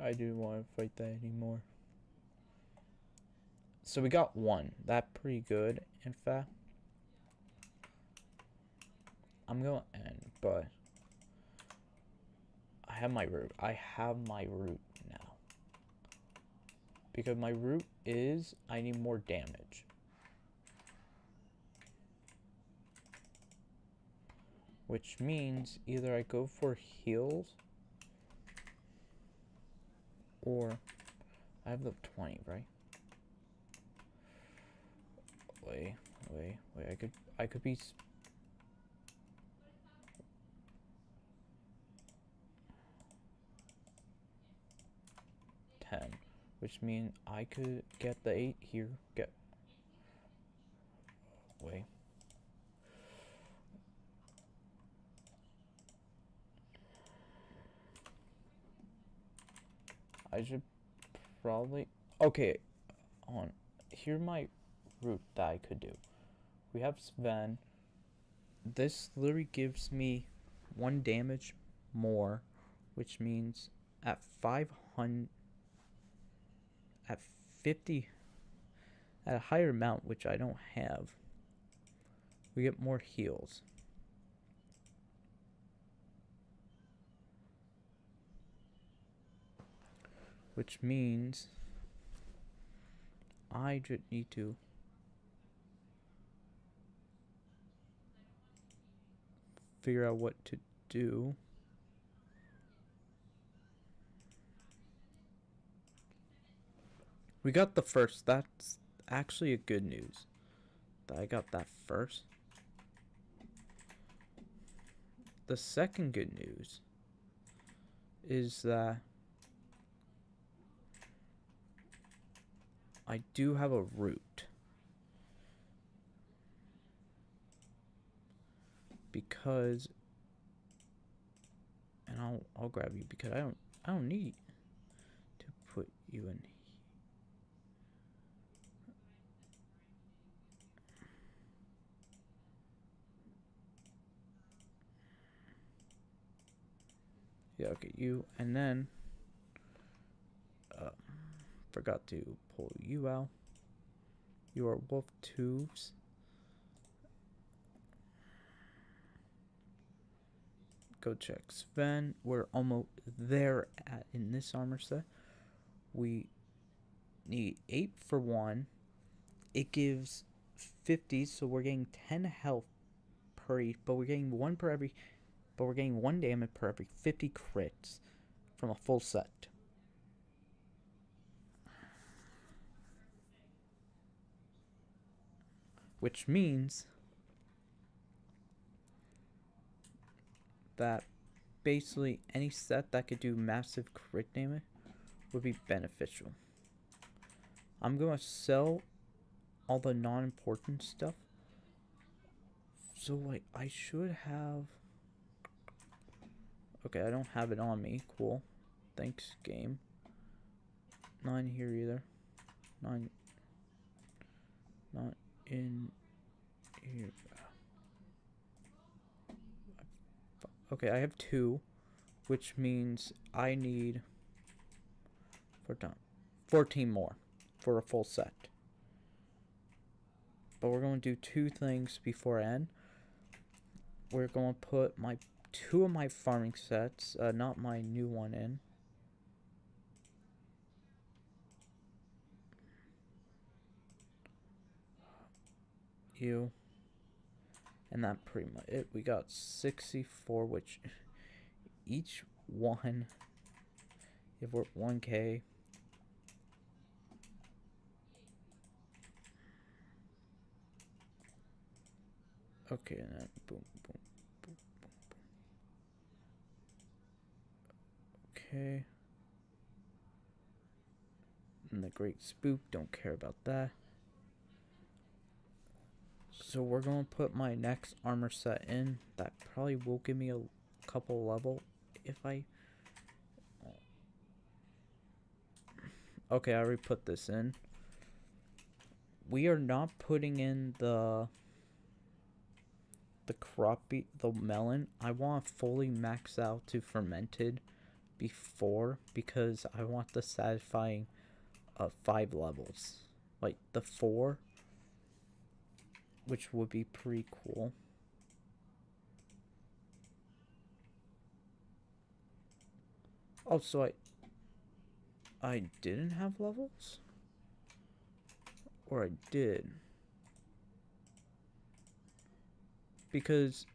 I didn't want to fight that anymore. So we got one. That pretty good, in fact. I'm gonna end, but I have my root. I have my root now. Because my root is I need more damage. Which means either I go for heals or I have the 20, right? Wait, I could be 10, which means I could get the 8 here. Wait. I should probably... Okay, on. Here's my route that I could do. We have Sven. This literally gives me 1 damage more, which means at 500... At 50... At a higher amount, which I don't have, we get more heals. Which means I just need to figure out what to do. We got the first. That's actually a good news that I got that first. The second good news is that I do have a root. Because, and I'll grab you because I don't need to put you in. Yeah, okay, you, and then forgot to pull you out. You are wolf tubes. Go check Sven. We're almost there in this armor set. We need 8 for 1. It gives 50, so we're getting 10 health per each, but we're getting 1 per every, but we're getting 1 damage per every 50 crits from a full set. Which means that basically any set that could do massive crit damage would be beneficial. I'm going to sell all the non-important stuff. So, like, I should have... Okay, I don't have it on me. Cool. Thanks, game. 9 here either. 9. Not in here. Okay, I have 2, which means I need 14 more for a full set. But we're going to do 2 things before I end. We're going to put my 2 of my farming sets, not my new one, in. And that pretty much it. We got 64, which each one If we're 1K. Okay, and then boom, boom, boom, boom, boom. Okay. And the Great Spook, don't care about that. So we're going to put my next armor set in. That probably will give me a couple level if I... Okay, I already put this in. We are not putting in the the melon. I want to fully max out to fermented before, because I want the satisfying 5 levels. Like the 4, which would be pretty cool. Oh, so I didn't have levels? Or I did? Because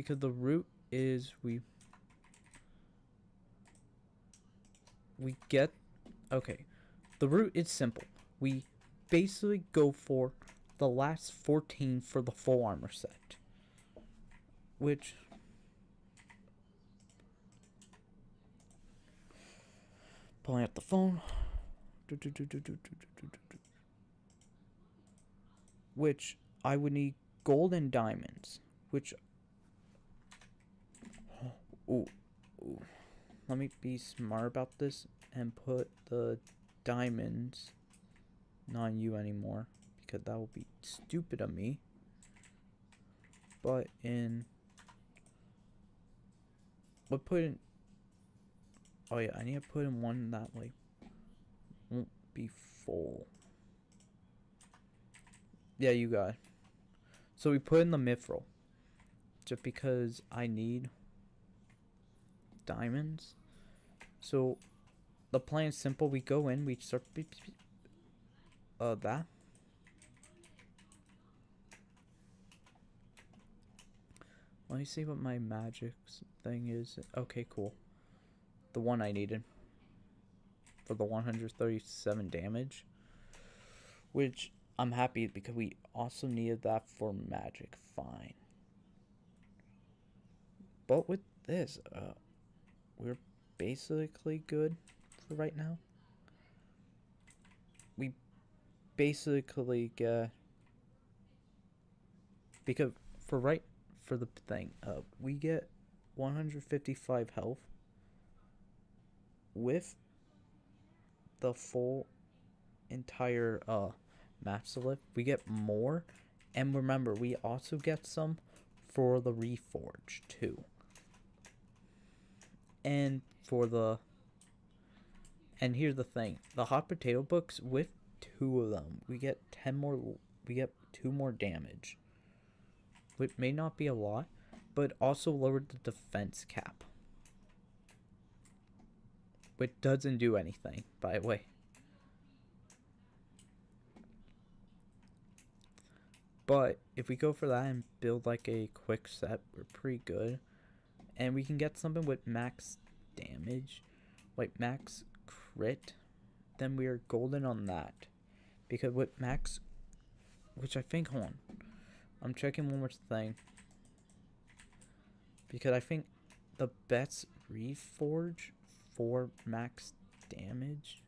the root is we get, okay, the root is simple. We basically go for the last 14 for the full armor set, which pulling up the phone, which I would need gold and diamonds, which ooh, let me be smart about this and put the diamonds not on you anymore, because that will be stupid of me. But put in, oh yeah, I need to put in one that like won't be full. Yeah, you got it. So we put in the mithril just because I need diamonds. So the plan is simple. We go in, we start that. Let me see what my magic thing is. Okay, cool. The one I needed for the 137 damage, which I'm happy because we also needed that for magic. Fine. But with this, we're basically good for right now. We basically get, because for the thing, we get 155 health with the full entire max lift. We get more, and remember, we also get some for the reforge too. And and here's the thing, the hot potato books, with 2 of them, we get 2 more damage. Which may not be a lot, but also lowered the defense cap. Which doesn't do anything, by the way. But if we go for that and build like a quick set, we're pretty good. And we can get something with max damage, like max crit, then we are golden on that. Because with max, which I think, hold on, I'm checking one more thing. Because I think the best reforge for max damage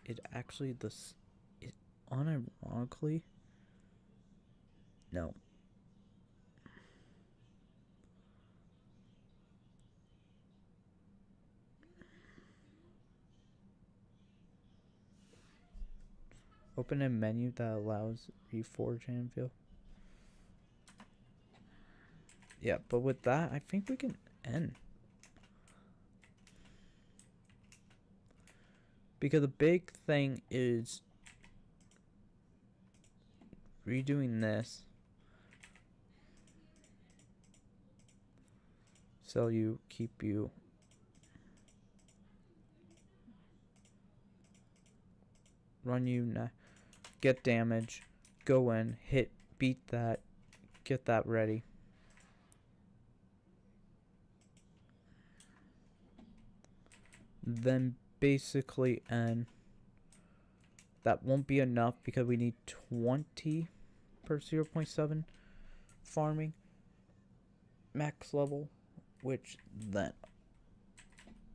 is actually this, is unironically, no. Open a menu that allows reforge anvil. Yeah, but with that, I think we can end. Because the big thing is redoing this. Sell you, keep you. Run you, get damage. go in, beat that, get that ready. Then basically end. That won't be enough because we need 20 per 0.7 farming max level, which then,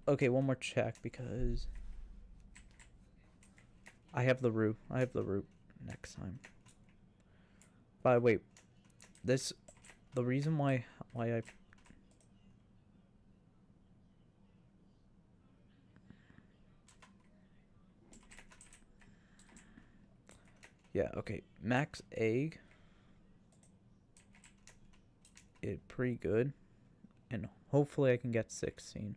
okay, one more check because I have the root next time. But wait, the reason why I yeah, okay, max egg is pretty good, and hopefully I can get 16.